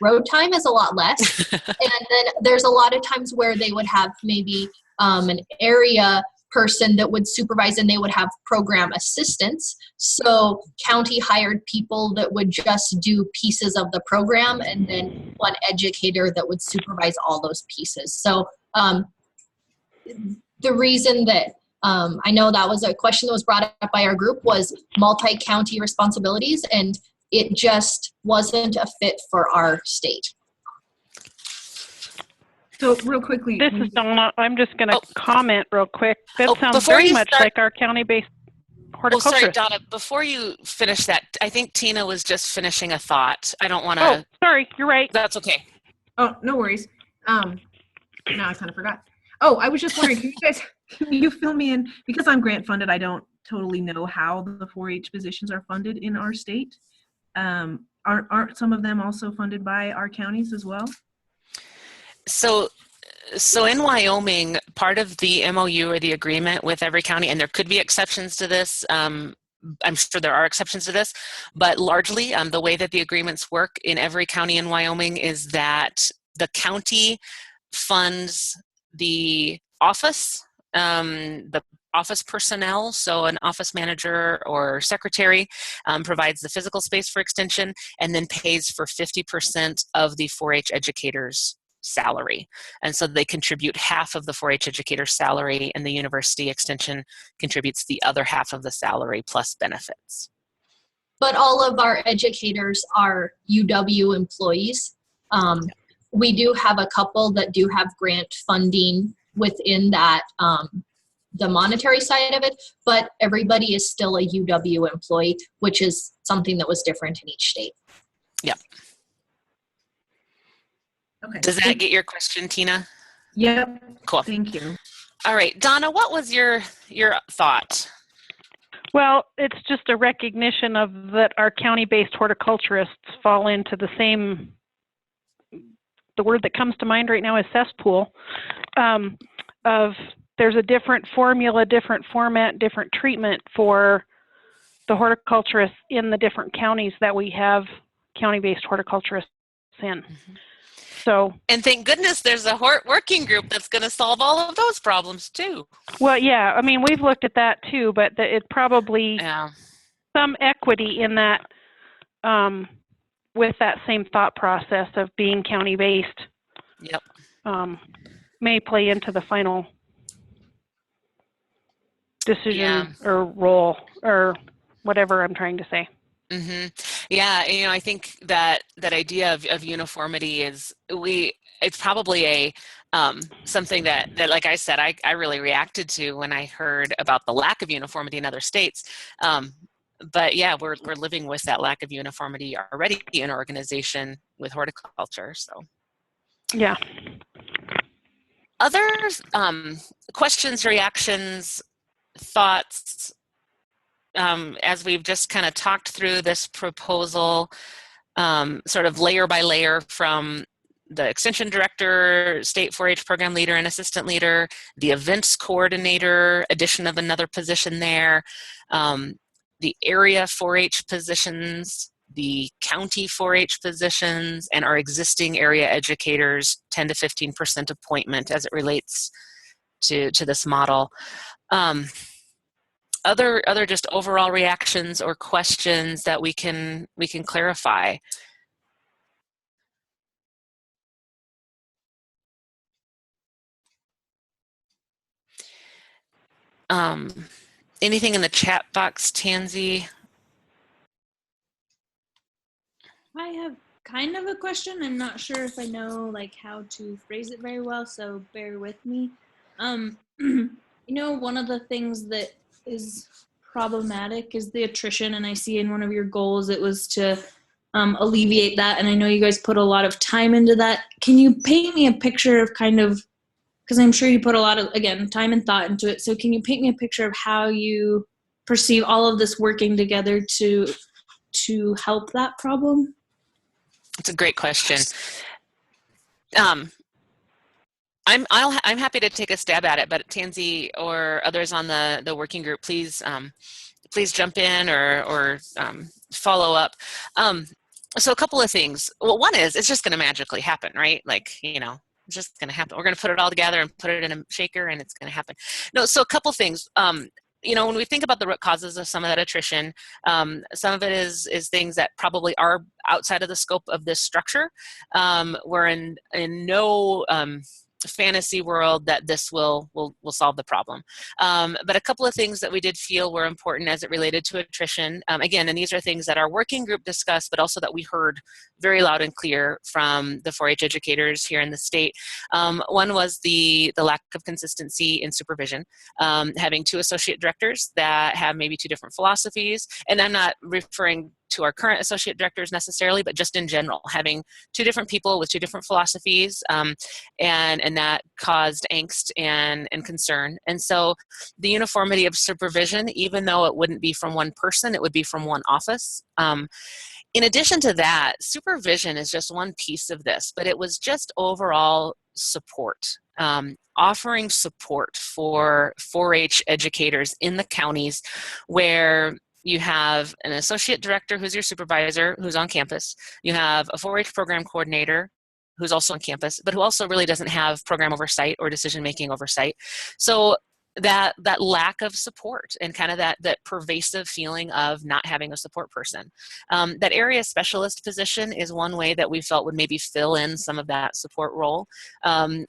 road time is a lot less. And then there's a lot of times where they would have maybe an area person that would supervise, and they would have program assistants. So county hired people that would just do pieces of the program, and then one educator that would supervise all those pieces. So the reason that I know that was a question that was brought up by our group was multi-county responsibilities, and It just wasn't a fit for our state. So real quickly, This is Donna. I'm just going to comment real quick. That sounds before very you much start, like our county-based oh, horticulturist. sorry, Donna, before you finish that, I think Tina was just finishing a thought. I don't want to. Oh, sorry, you're right. That's okay. Oh, no worries. Now I kind of forgot. Oh, I was just wondering, can you fill me in? Because I'm grant funded, I don't totally know how the 4-H positions are funded in our state. Aren't some of them also funded by our counties as well? So in Wyoming, part of the MOU or the agreement with every county, and there could be exceptions to this, I'm sure there are exceptions to this, but largely the way that the agreements work in every county in Wyoming is that the county funds the office personnel, so an office manager or secretary provides the physical space for extension and then pays for 50% of the 4-H educator's salary. And so they contribute half of the 4-H educator's salary, and the university extension contributes the other half of the salary plus benefits. But all of our educators are UW employees. We do have a couple that do have grant funding within that, the monetary side of it, but everybody is still a UW employee, which is something that was different in each state. Yep. Okay. Does that get your question, Tina? Yep. Cool. Thank you. All right, Donna, what was your thought? Well, it's just a recognition of that our county-based horticulturists fall into the same, the word that comes to mind right now is cesspool, of there's a different formula, different format, different treatment for the horticulturists in the different counties that we have county-based horticulturists in. Mm-hmm. So, and thank goodness there's a working group that's going to solve all of those problems too. Well, yeah, I mean, we've looked at that too, but it probably some equity in that with that same thought process of being county-based. Yep. May play into the final decision or role or whatever I'm trying to say. Mm-hmm. Yeah, I think that idea of uniformity is it's probably a something that like I said, I really reacted to when I heard about the lack of uniformity in other states. But yeah, we're living with that lack of uniformity already in our organization with horticulture. So yeah. Other questions, reactions, thoughts? As we've just kind of talked through this proposal, sort of layer by layer from the extension director, state 4-H program leader and assistant leader, the events coordinator, addition of another position there, the area 4-H positions, the county 4-H positions, and our existing area educators 10 to 15% appointment as it relates to this model. Other just overall reactions or questions that we can clarify. Anything in the chat box, Tansy? I have kind of a question. I'm not sure if I know like how to phrase it very well, so bear with me. One of the things that is problematic is the attrition, and I see in one of your goals it was to alleviate that, and I know you guys put a lot of time into that. Can you paint me a picture of kind of, because I'm sure you put a lot of, again, time and thought into it, so can you paint me a picture of how you perceive all of this working together to help that problem? It's a great question. I'm happy to take a stab at it, but Tansy or others on the working group, please jump in or follow up. So a couple of things. Well, one is it's just going to magically happen, right? Like, it's just going to happen. We're going to put it all together and put it in a shaker, and it's going to happen. No, so a couple things. When we think about the root causes of some of that attrition, some of it is things that probably are outside of the scope of this structure. We're in no fantasy world that this will solve the problem. But a couple of things that we did feel were important as it related to attrition. Again, and these are things that our working group discussed, but also that we heard very loud and clear from the 4-H educators here in the state. One was the lack of consistency in supervision, having 2 associate directors that have maybe 2 different philosophies. And I'm not referring to our current associate directors necessarily, but just in general, having 2 different people with 2 different philosophies, and that caused angst and concern. And so the uniformity of supervision, even though it wouldn't be from one person, it would be from one office. In addition to that, supervision is just one piece of this, but it was just overall support. Offering support for 4-H educators in the counties where you have an associate director who's your supervisor who's on campus. You have a 4-H program coordinator who's also on campus, but who also really doesn't have program oversight or decision-making oversight. So that lack of support and kind of that pervasive feeling of not having a support person. That area specialist position is one way that we felt would maybe fill in some of that support role,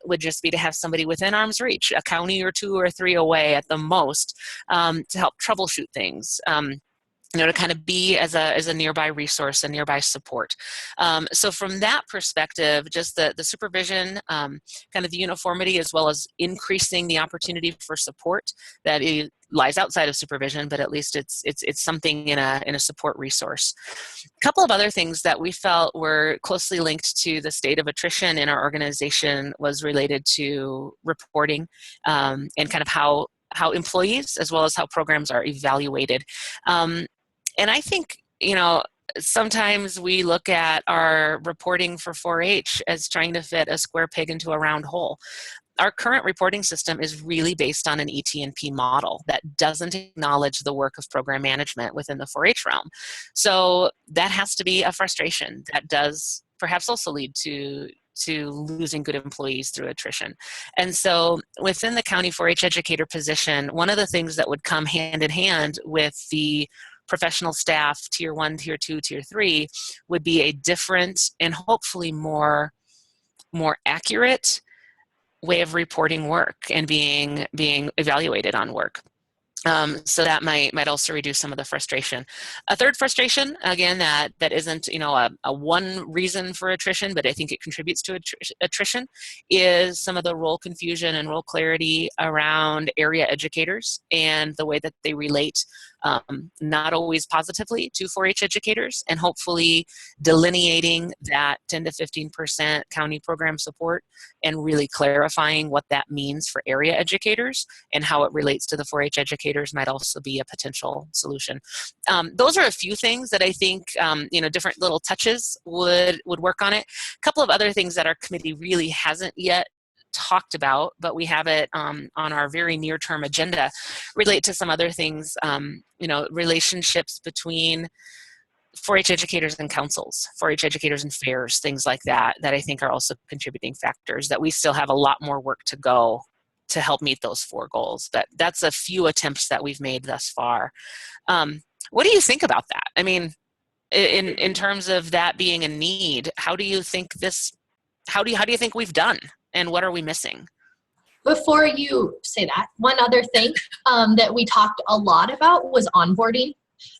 would just be to have somebody within arm's reach, a county or 2 or 3 away at the most, to help troubleshoot things. To kind of be as a nearby resource and nearby support. So from that perspective, just the supervision, kind of the uniformity, as well as increasing the opportunity for support that it lies outside of supervision, but at least it's something in a support resource. A couple of other things that we felt were closely linked to the state of attrition in our organization was related to reporting, and kind of how employees as well as how programs are evaluated. And I think, sometimes we look at our reporting for 4-H as trying to fit a square peg into a round hole. Our current reporting system is really based on an ET&P model that doesn't acknowledge the work of program management within the 4-H realm. So that has to be a frustration that does perhaps also lead to losing good employees through attrition. And so within the county 4-H educator position, one of the things that would come hand in hand with the professional staff, tier 1, tier 2, tier 3, would be a different and hopefully more accurate way of reporting work and being evaluated on work. So that might also reduce some of the frustration. A third frustration, again, that isn't a one reason for attrition, but I think it contributes to attrition, is some of the role confusion and role clarity around area educators and the way that they relate, not always positively, to 4-H educators, and hopefully delineating that 10 to 15% county program support and really clarifying what that means for area educators and how it relates to the 4-H educators might also be a potential solution. Those are a few things that I think, different little touches would work on it. A couple of other things that our committee really hasn't yet talked about, but we have it on our very near-term agenda, relate to some other things, relationships between 4-H educators and councils, 4-H educators and fairs, things like that I think are also contributing factors that we still have a lot more work to go to help meet those 4 goals. But that's a few attempts that we've made thus far. What do you think about that? I mean, in terms of that being a need, how do you think we've done, and what are we missing? Before you say that, one other thing that we talked a lot about was onboarding.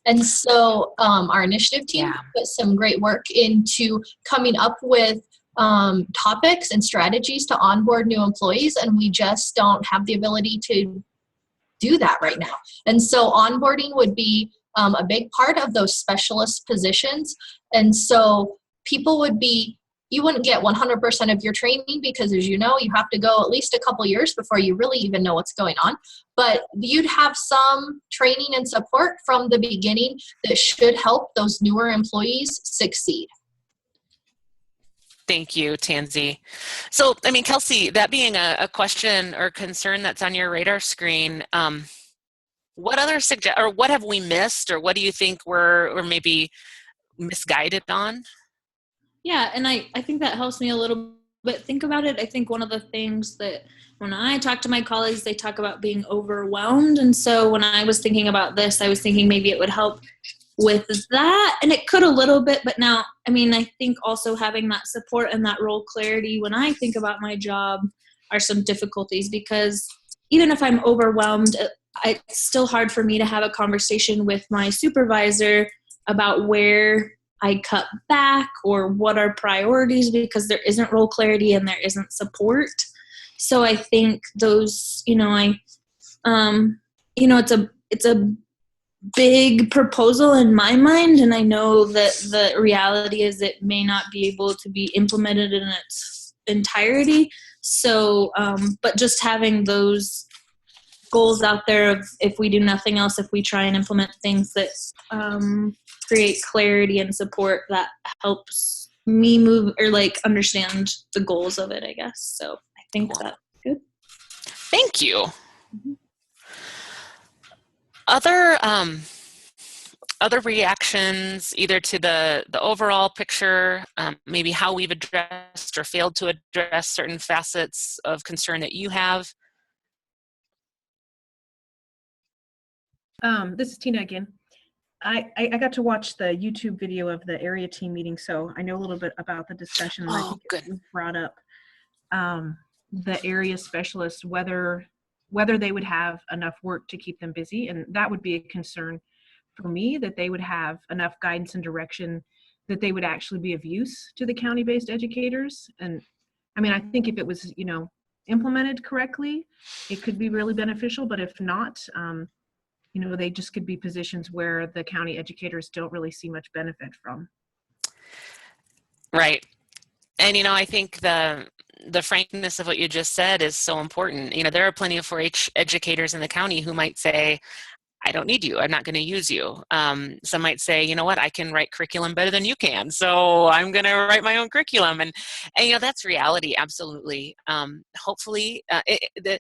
And so our initiative team put some great work into coming up with topics and strategies to onboard new employees, and we just don't have the ability to do that right now. And so onboarding would be a big part of those specialist positions. And so you wouldn't get 100% of your training because, as you know, you have to go at least a couple years before you really even know what's going on. But you'd have some training and support from the beginning that should help those newer employees succeed. Thank you, Tansy. So, I mean, Kelsey, that being a question or concern that's on your radar screen, what other what have we missed, or what do you think we're maybe misguided on? Yeah, and I think that helps me a little bit think about it. I think one of the things that when I talk to my colleagues, they talk about being overwhelmed. And so when I was thinking about this, I was thinking maybe it would help with that, and it could a little bit, but now, I mean, I think also having that support and that role clarity, when I think about my job, are some difficulties, because even if I'm overwhelmed, it's still hard for me to have a conversation with my supervisor about where I cut back or what are priorities, because there isn't role clarity and there isn't support. So I think those, it's a big proposal in my mind, and I know that the reality is it may not be able to be implemented in its entirety. So, but just having those goals out there of, if we do nothing else, if we try and implement things that create clarity and support, that helps me move or understand the goals of it, I guess. So I think that's good. Thank you. Mm-hmm. Other reactions, either to the overall picture, maybe how we've addressed or failed to address certain facets of concern that you have? This is Tina again. I got to watch the YouTube video of the area team meeting, so I know a little bit about the discussion. And I think good. it brought up the area specialists, whether they would have enough work to keep them busy, and that would be a concern for me, that they would have enough guidance and direction, that they would actually be of use to the county-based educators. And I mean, I think if it was, implemented correctly, it could be really beneficial, but if not, they just could be positions where the county educators don't really see much benefit from. Right. And, I think the frankness of what you just said is so important. There are plenty of 4-H educators in the county who might say, I don't need you. I'm not going to use you. Some might say, you know what, I can write curriculum better than you can, so I'm going to write my own curriculum. And that's reality, absolutely. Hopefully, the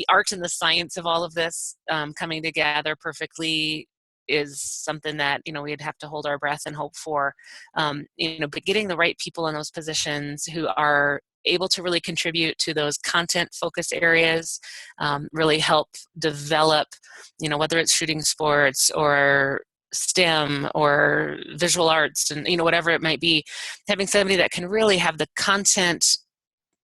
art and the science of all of this coming together perfectly is something that, we'd have to hold our breath and hope for. But getting the right people in those positions who are able to really contribute to those content focused areas, really help develop, whether it's shooting sports or STEM or visual arts and, whatever it might be, having somebody that can really have the content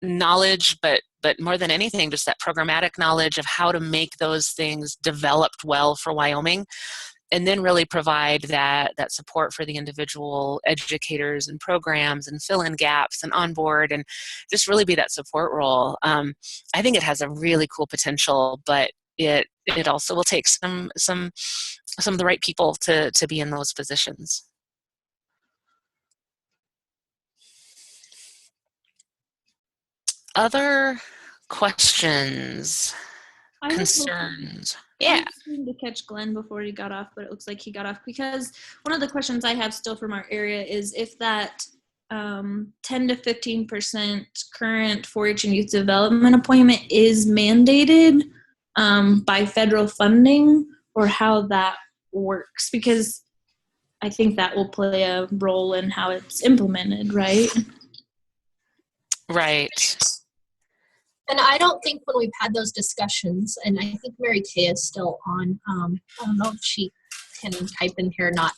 knowledge, but more than anything, just that programmatic knowledge of how to make those things developed well for Wyoming, and then really provide that support for the individual educators and programs and fill in gaps and onboard and just really be that support role. I think it has a really cool potential, but it also will take some of the right people to be in those positions. Other questions, concerns? Yeah. I was to catch Glenn before he got off, but it looks like he got off, because one of the questions I have still from our area is if that 10 to 15% current 4-H and youth development appointment is mandated by federal funding, or how that works, because I think that will play a role in how it's implemented, right? Right. And I don't think when we've had those discussions, and I think Mary Kay is still on, I don't know if she can type in here or not,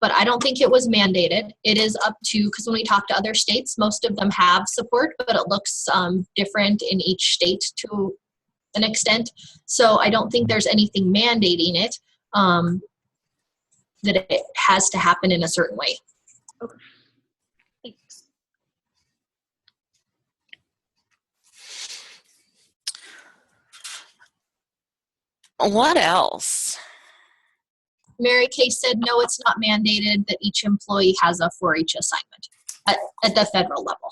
but I don't think it was mandated. It is up to, because when we talk to other states, most of them have support, but it looks different in each state to an extent. So I don't think there's anything mandating it, that it has to happen in a certain way. Okay. Thanks. What else? Mary Kay said, no, it's not mandated that each employee has a 4-H assignment at the federal level.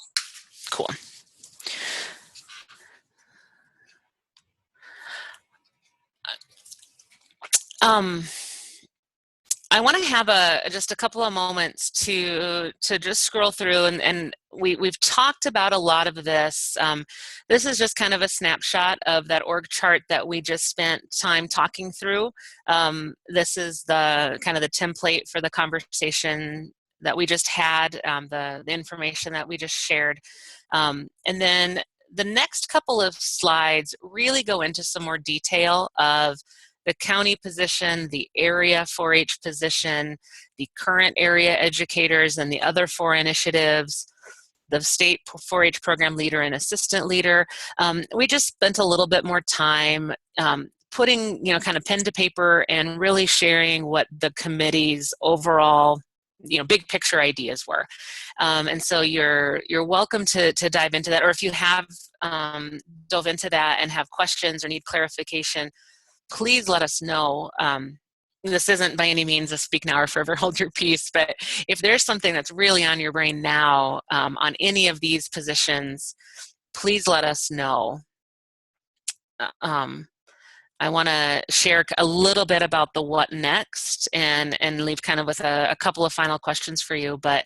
Cool. I want to have just a couple of moments to just scroll through, and we've talked about a lot of this. This is just kind of a snapshot of that org chart that we just spent time talking through. This is the kind of the template for the conversation that we just had, the information that we just shared. And then the next couple of slides really go into some more detail of the county position, the area 4-H position, the current area educators, and the other 4 initiatives. the state 4-H program leader and assistant leader. We just spent a little bit more time putting, kind of pen to paper and really sharing what the committee's overall, big picture ideas were. And so you're welcome to dive into that, or if you have dove into that and have questions or need clarification, please let us know. This isn't by any means a speak now or forever hold your peace, but if there's something that's really on your brain now on any of these positions, please let us know. I want to share a little bit about the what next and leave kind of with a couple of final questions for you. But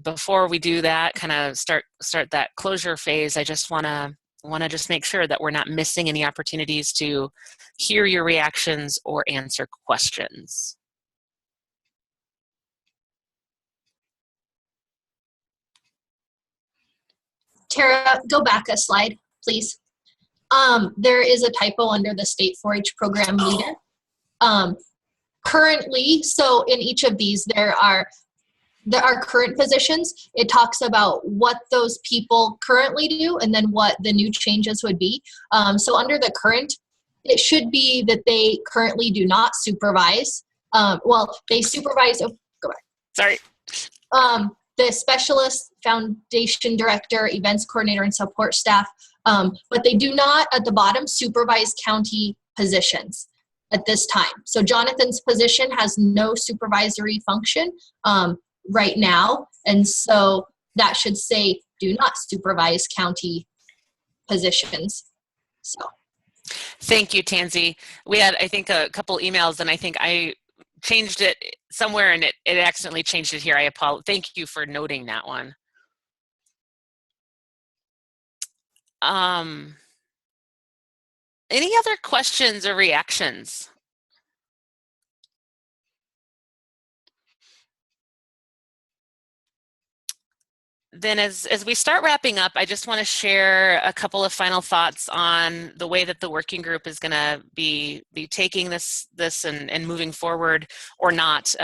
before we do that, kind of start that closure phase, I just want to just make sure that we're not missing any opportunities to hear your reactions or answer questions. Tara, go back a slide, please. There is a typo under the state 4-H program leader. Currently, so in each of these, there are current positions. It talks about what those people currently do and then what the new changes would be. So under the current, it should be that they currently do not supervise. Well, they supervise, oh, go back. Sorry. The specialist, foundation director, events coordinator, and support staff, but they do not, at the bottom, supervise county positions at this time. So Jonathan's position has no supervisory function right now, and so that should say do not supervise county positions. So. Thank you, Tansy. We had, I think, a couple emails, and I think I changed it somewhere, and it accidentally changed it here. I apologize. Thank you for noting that one. Any other questions or reactions? Then as we start wrapping up, I just want to share a couple of final thoughts on the way that the working group is going to be taking this and moving forward or not.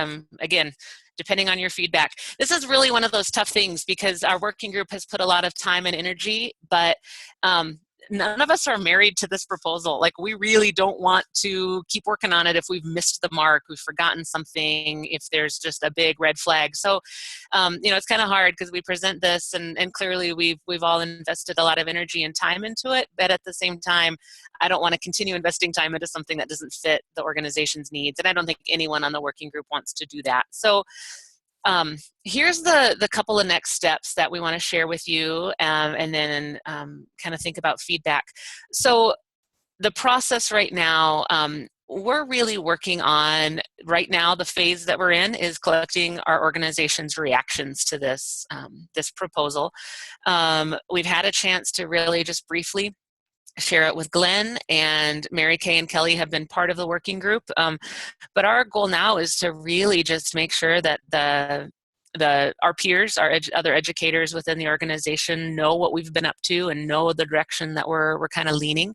Again, depending on your feedback. This is really one of those tough things because our working group has put a lot of time and energy, but none of us are married to this proposal. Like, we really don't want to keep working on it if we've missed the mark, we've forgotten something, if there's just a big red flag. So, it's kind of hard because we present this and clearly we've all invested a lot of energy and time into it, but at the same time, I don't want to continue investing time into something that doesn't fit the organization's needs. And I don't think anyone on the working group wants to do that. So here's the couple of next steps that we want to share with you, and then kind of think about feedback. So the process right now, we're really working on, right now, the phase that we're in is collecting our organization's reactions to this, this proposal. We've had a chance to really just briefly share it with Glenn, and Mary Kay and Kelly have been part of the working group. But our goal now is to really just make sure that our peers, our other educators within the organization know what we've been up to and know the direction that we're kind of leaning.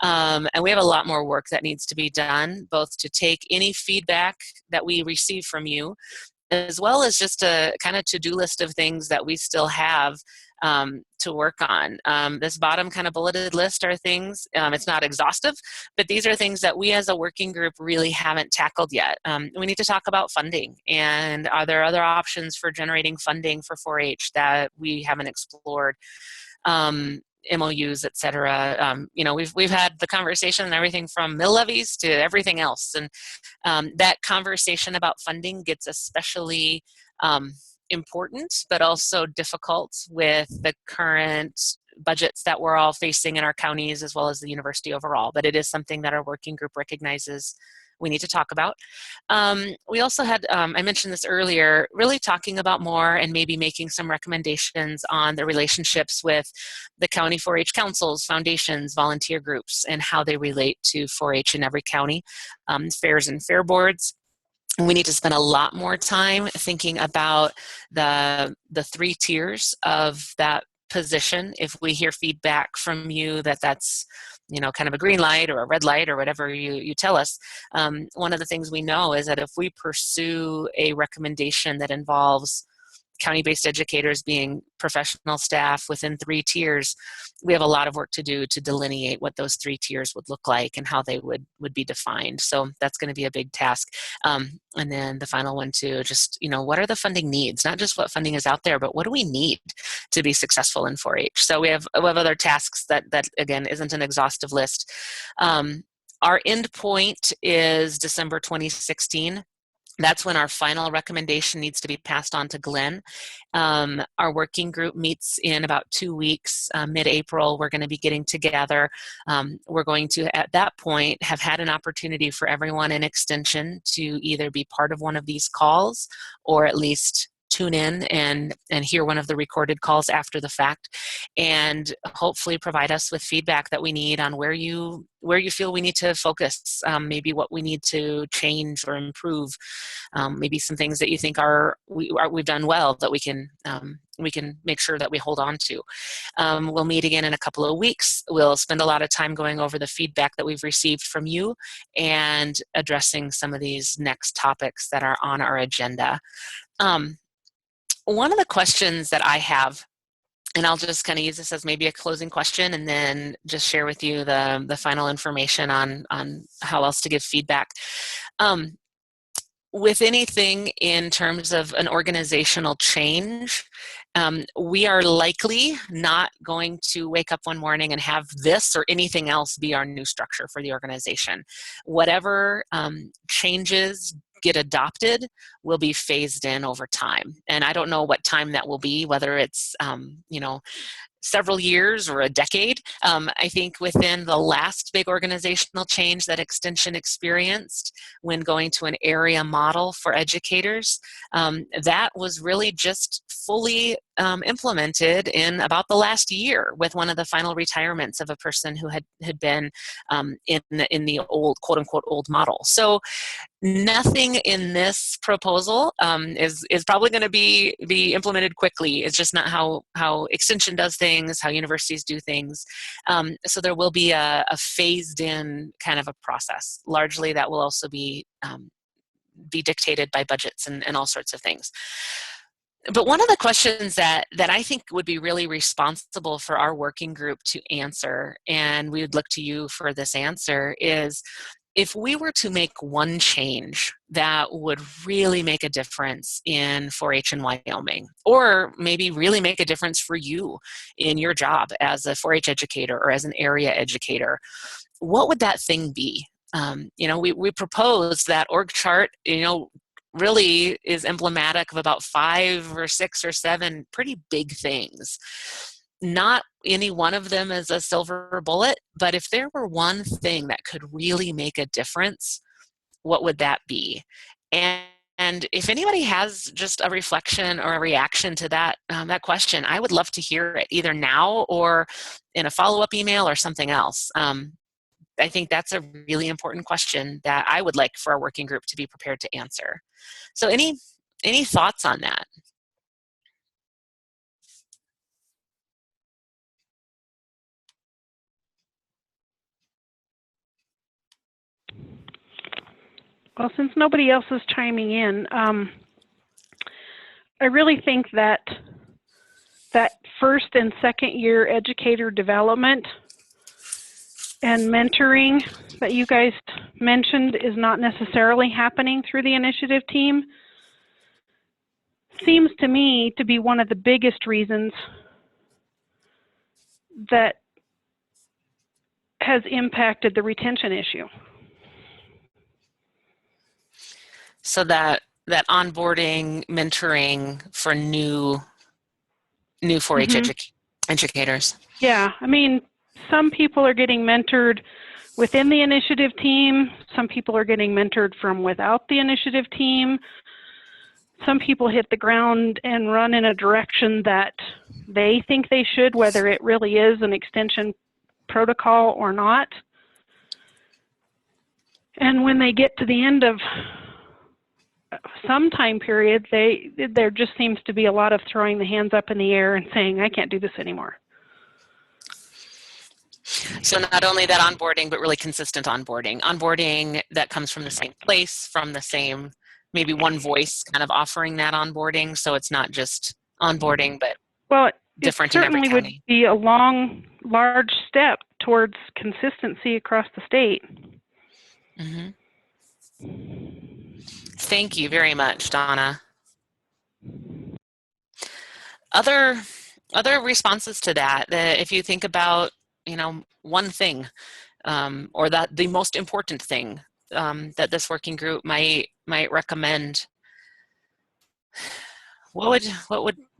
And we have a lot more work that needs to be done, both to take any feedback that we receive from you, as well as just a kind of to-do list of things that we still have to work on. This bottom kind of bulleted list are things, it's not exhaustive, but these are things that we as a working group really haven't tackled yet. We need to talk about funding, and are there other options for generating funding for 4-H that we haven't explored? MOUs, et cetera. We've had the conversation and everything from mill levies to everything else. And that conversation about funding gets especially important, but also difficult with the current budgets that we're all facing in our counties as well as the university overall. But it is something that our working group recognizes we need to talk about. We also had, I mentioned this earlier, really talking about more and maybe making some recommendations on the relationships with the county 4-H councils, foundations, volunteer groups, and how they relate to 4-H in every county, fairs and fair boards. We need to spend a lot more time thinking about the 3 tiers of that position. If we hear feedback from you that's kind of a green light or a red light or whatever you tell us, one of the things we know is that if we pursue a recommendation that involves county-based educators being professional staff within 3 tiers, we have a lot of work to do to delineate what those 3 tiers would look like and how they would be defined. So that's going to be a big task. And then the final one too, just, what are the funding needs? Not just what funding is out there, but what do we need to be successful in 4-H? So we have other tasks that again, isn't an exhaustive list. Our end point is December 2016. That's when our final recommendation needs to be passed on to Glenn. Our working group meets in about 2 weeks, mid-April. We're going to be getting together. We're going to, at that point, have had an opportunity for everyone in Extension to either be part of one of these calls or at least tune in and hear one of the recorded calls after the fact, and hopefully provide us with feedback that we need on where you feel we need to focus, maybe what we need to change or improve, maybe some things that you think we've done well that we can make sure that we hold on to. We'll meet again in a couple of weeks. We'll spend a lot of time going over the feedback that we've received from you and addressing some of these next topics that are on our agenda. One of the questions that I have, and I'll just kind of use this as maybe a closing question and then just share with you the final information on how else to give feedback. With anything in terms of an organizational change, we are likely not going to wake up one morning and have this or anything else be our new structure for the organization. Whatever changes get adopted will be phased in over time. And I don't know what time that will be, whether it's, several years or a decade. I think within the last big organizational change that Extension experienced when going to an area model for educators, that was really just fully implemented in about the last year with one of the final retirements of a person who had been in the old, quote unquote, old model. So nothing in this proposal is probably going to be implemented quickly. It's just not how Extension does things, how universities do things. So there will be a phased in kind of a process. Largely that will also be dictated by budgets and all sorts of things. But one of the questions that I think would be really responsible for our working group to answer, and we would look to you for this answer, is if we were to make one change that would really make a difference in 4-H in Wyoming, or maybe really make a difference for you in your job as a 4-H educator or as an area educator, what would that thing be? We proposed that org chart, really is emblematic of about 5 or 6 or 7 pretty big things. Not any one of them is a silver bullet, but if there were one thing that could really make a difference, what would that be? And if anybody has just a reflection or a reaction to that question, I would love to hear it either now or in a follow-up email or something else. I think that's a really important question that I would like for our working group to be prepared to answer. So any thoughts on that? Well, since nobody else is chiming in, I really think that first and second year educator development and mentoring that you guys mentioned is not necessarily happening through the initiative team. Seems to me to be one of the biggest reasons that has impacted the retention issue. So that onboarding, mentoring for new 4-H educators. Yeah, I mean, some people are getting mentored within the initiative team. Some people are getting mentored from without the initiative team. Some people hit the ground and run in a direction that they think they should, whether it really is an extension protocol or not. And when they get to the end of some time period, there just seems to be a lot of throwing the hands up in the air and saying, I can't do this anymore. So not only that onboarding, but really consistent onboarding that comes from the same place, from the same maybe one voice kind of offering that onboarding, so it's not just onboarding, but Well, it different in every certainly would county. be a large step towards consistency across the state. Mm-hmm. Thank you very much, Donna. Other responses to that, if you think about, one thing, or that the most important thing that this working group might recommend, what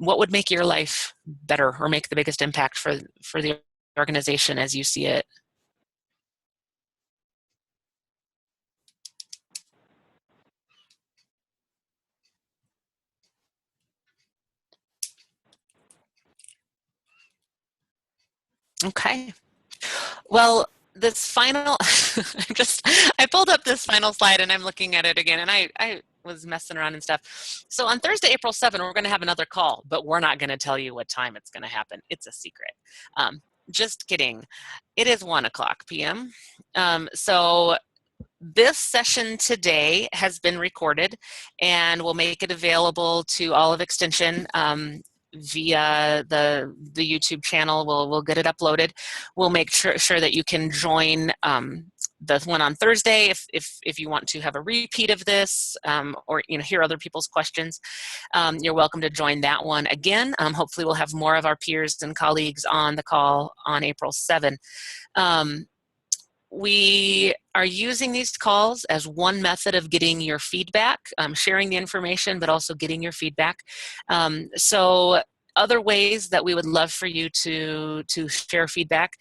would make your life better or make the biggest impact for the organization as you see it? Okay. Well, this final, I pulled up this final slide and I'm looking at it again, and I was messing around and stuff. So on Thursday, April 7th, we're going to have another call, but we're not going to tell you what time it's going to happen. It's a secret. Just kidding. It is 1:00 p.m. So this session today has been recorded, and we'll make it available to all of Extension via the YouTube channel. We'll get it uploaded. We'll make sure that you can join the one on Thursday if you want to have a repeat of this, or hear other people's questions. You're welcome to join that one again. Hopefully we'll have more of our peers and colleagues on the call on April 7th. We are using these calls as one method of getting your feedback, sharing the information, but also getting your feedback. So other ways that we would love for you to share feedback,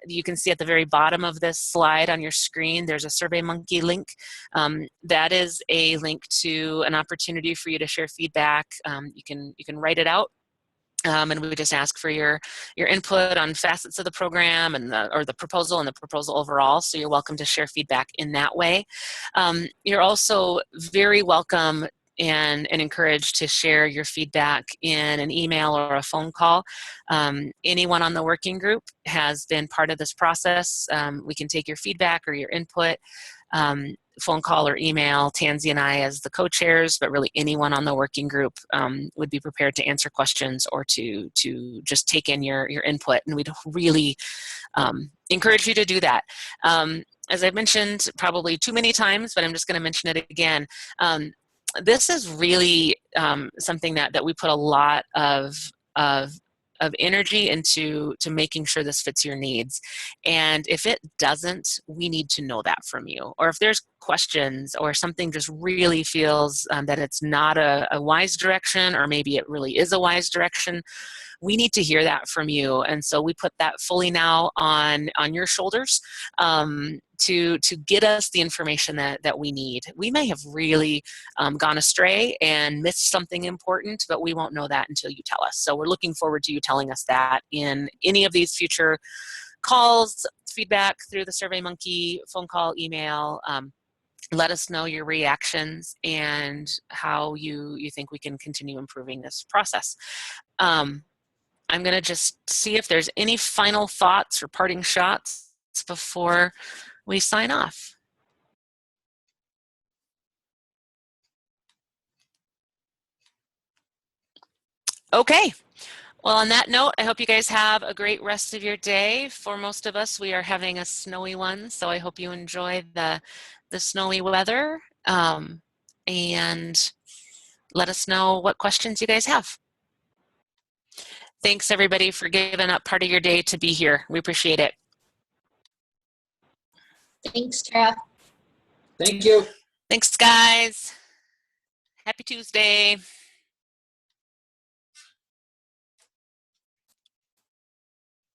you can see at the very bottom of this slide on your screen, there's a SurveyMonkey link. That is a link to an opportunity for you to share feedback. You can write it out. And we just ask for your input on facets of the program and the proposal and the proposal overall. So you're welcome to share feedback in that way. You're also very welcome and encouraged to share your feedback in an email or a phone call. Anyone on the working group has been part of this process. We can take your feedback or your input. Phone call or email, Tansy and I as the co-chairs, but really anyone on the working group would be prepared to answer questions or to just take in your input, and we'd really encourage you to do that. As I've mentioned probably too many times, but I'm just going to mention it again. This is really something that we put a lot of energy into making sure this fits your needs. And if it doesn't, we need to know that from you. Or if there's questions or something just really feels that it's not a wise direction, or maybe it really is a wise direction, we need to hear that from you. And so we put that fully now on your shoulders to get us the information that we need. We may have really gone astray and missed something important, but we won't know that until you tell us. So we're looking forward to you telling us that in any of these future calls, feedback through the SurveyMonkey, phone call, email. Let us know your reactions and how you think we can continue improving this process. I'm going to just see if there's any final thoughts or parting shots before we sign off. Okay. Well, on that note, I hope you guys have a great rest of your day. For most of us, we are having a snowy one, so I hope you enjoy the snowy weather, and let us know what questions you guys have. Thanks, everybody, for giving up part of your day to be here. We appreciate it. Thanks, Tara. Thank you. Thanks, guys. Happy Tuesday.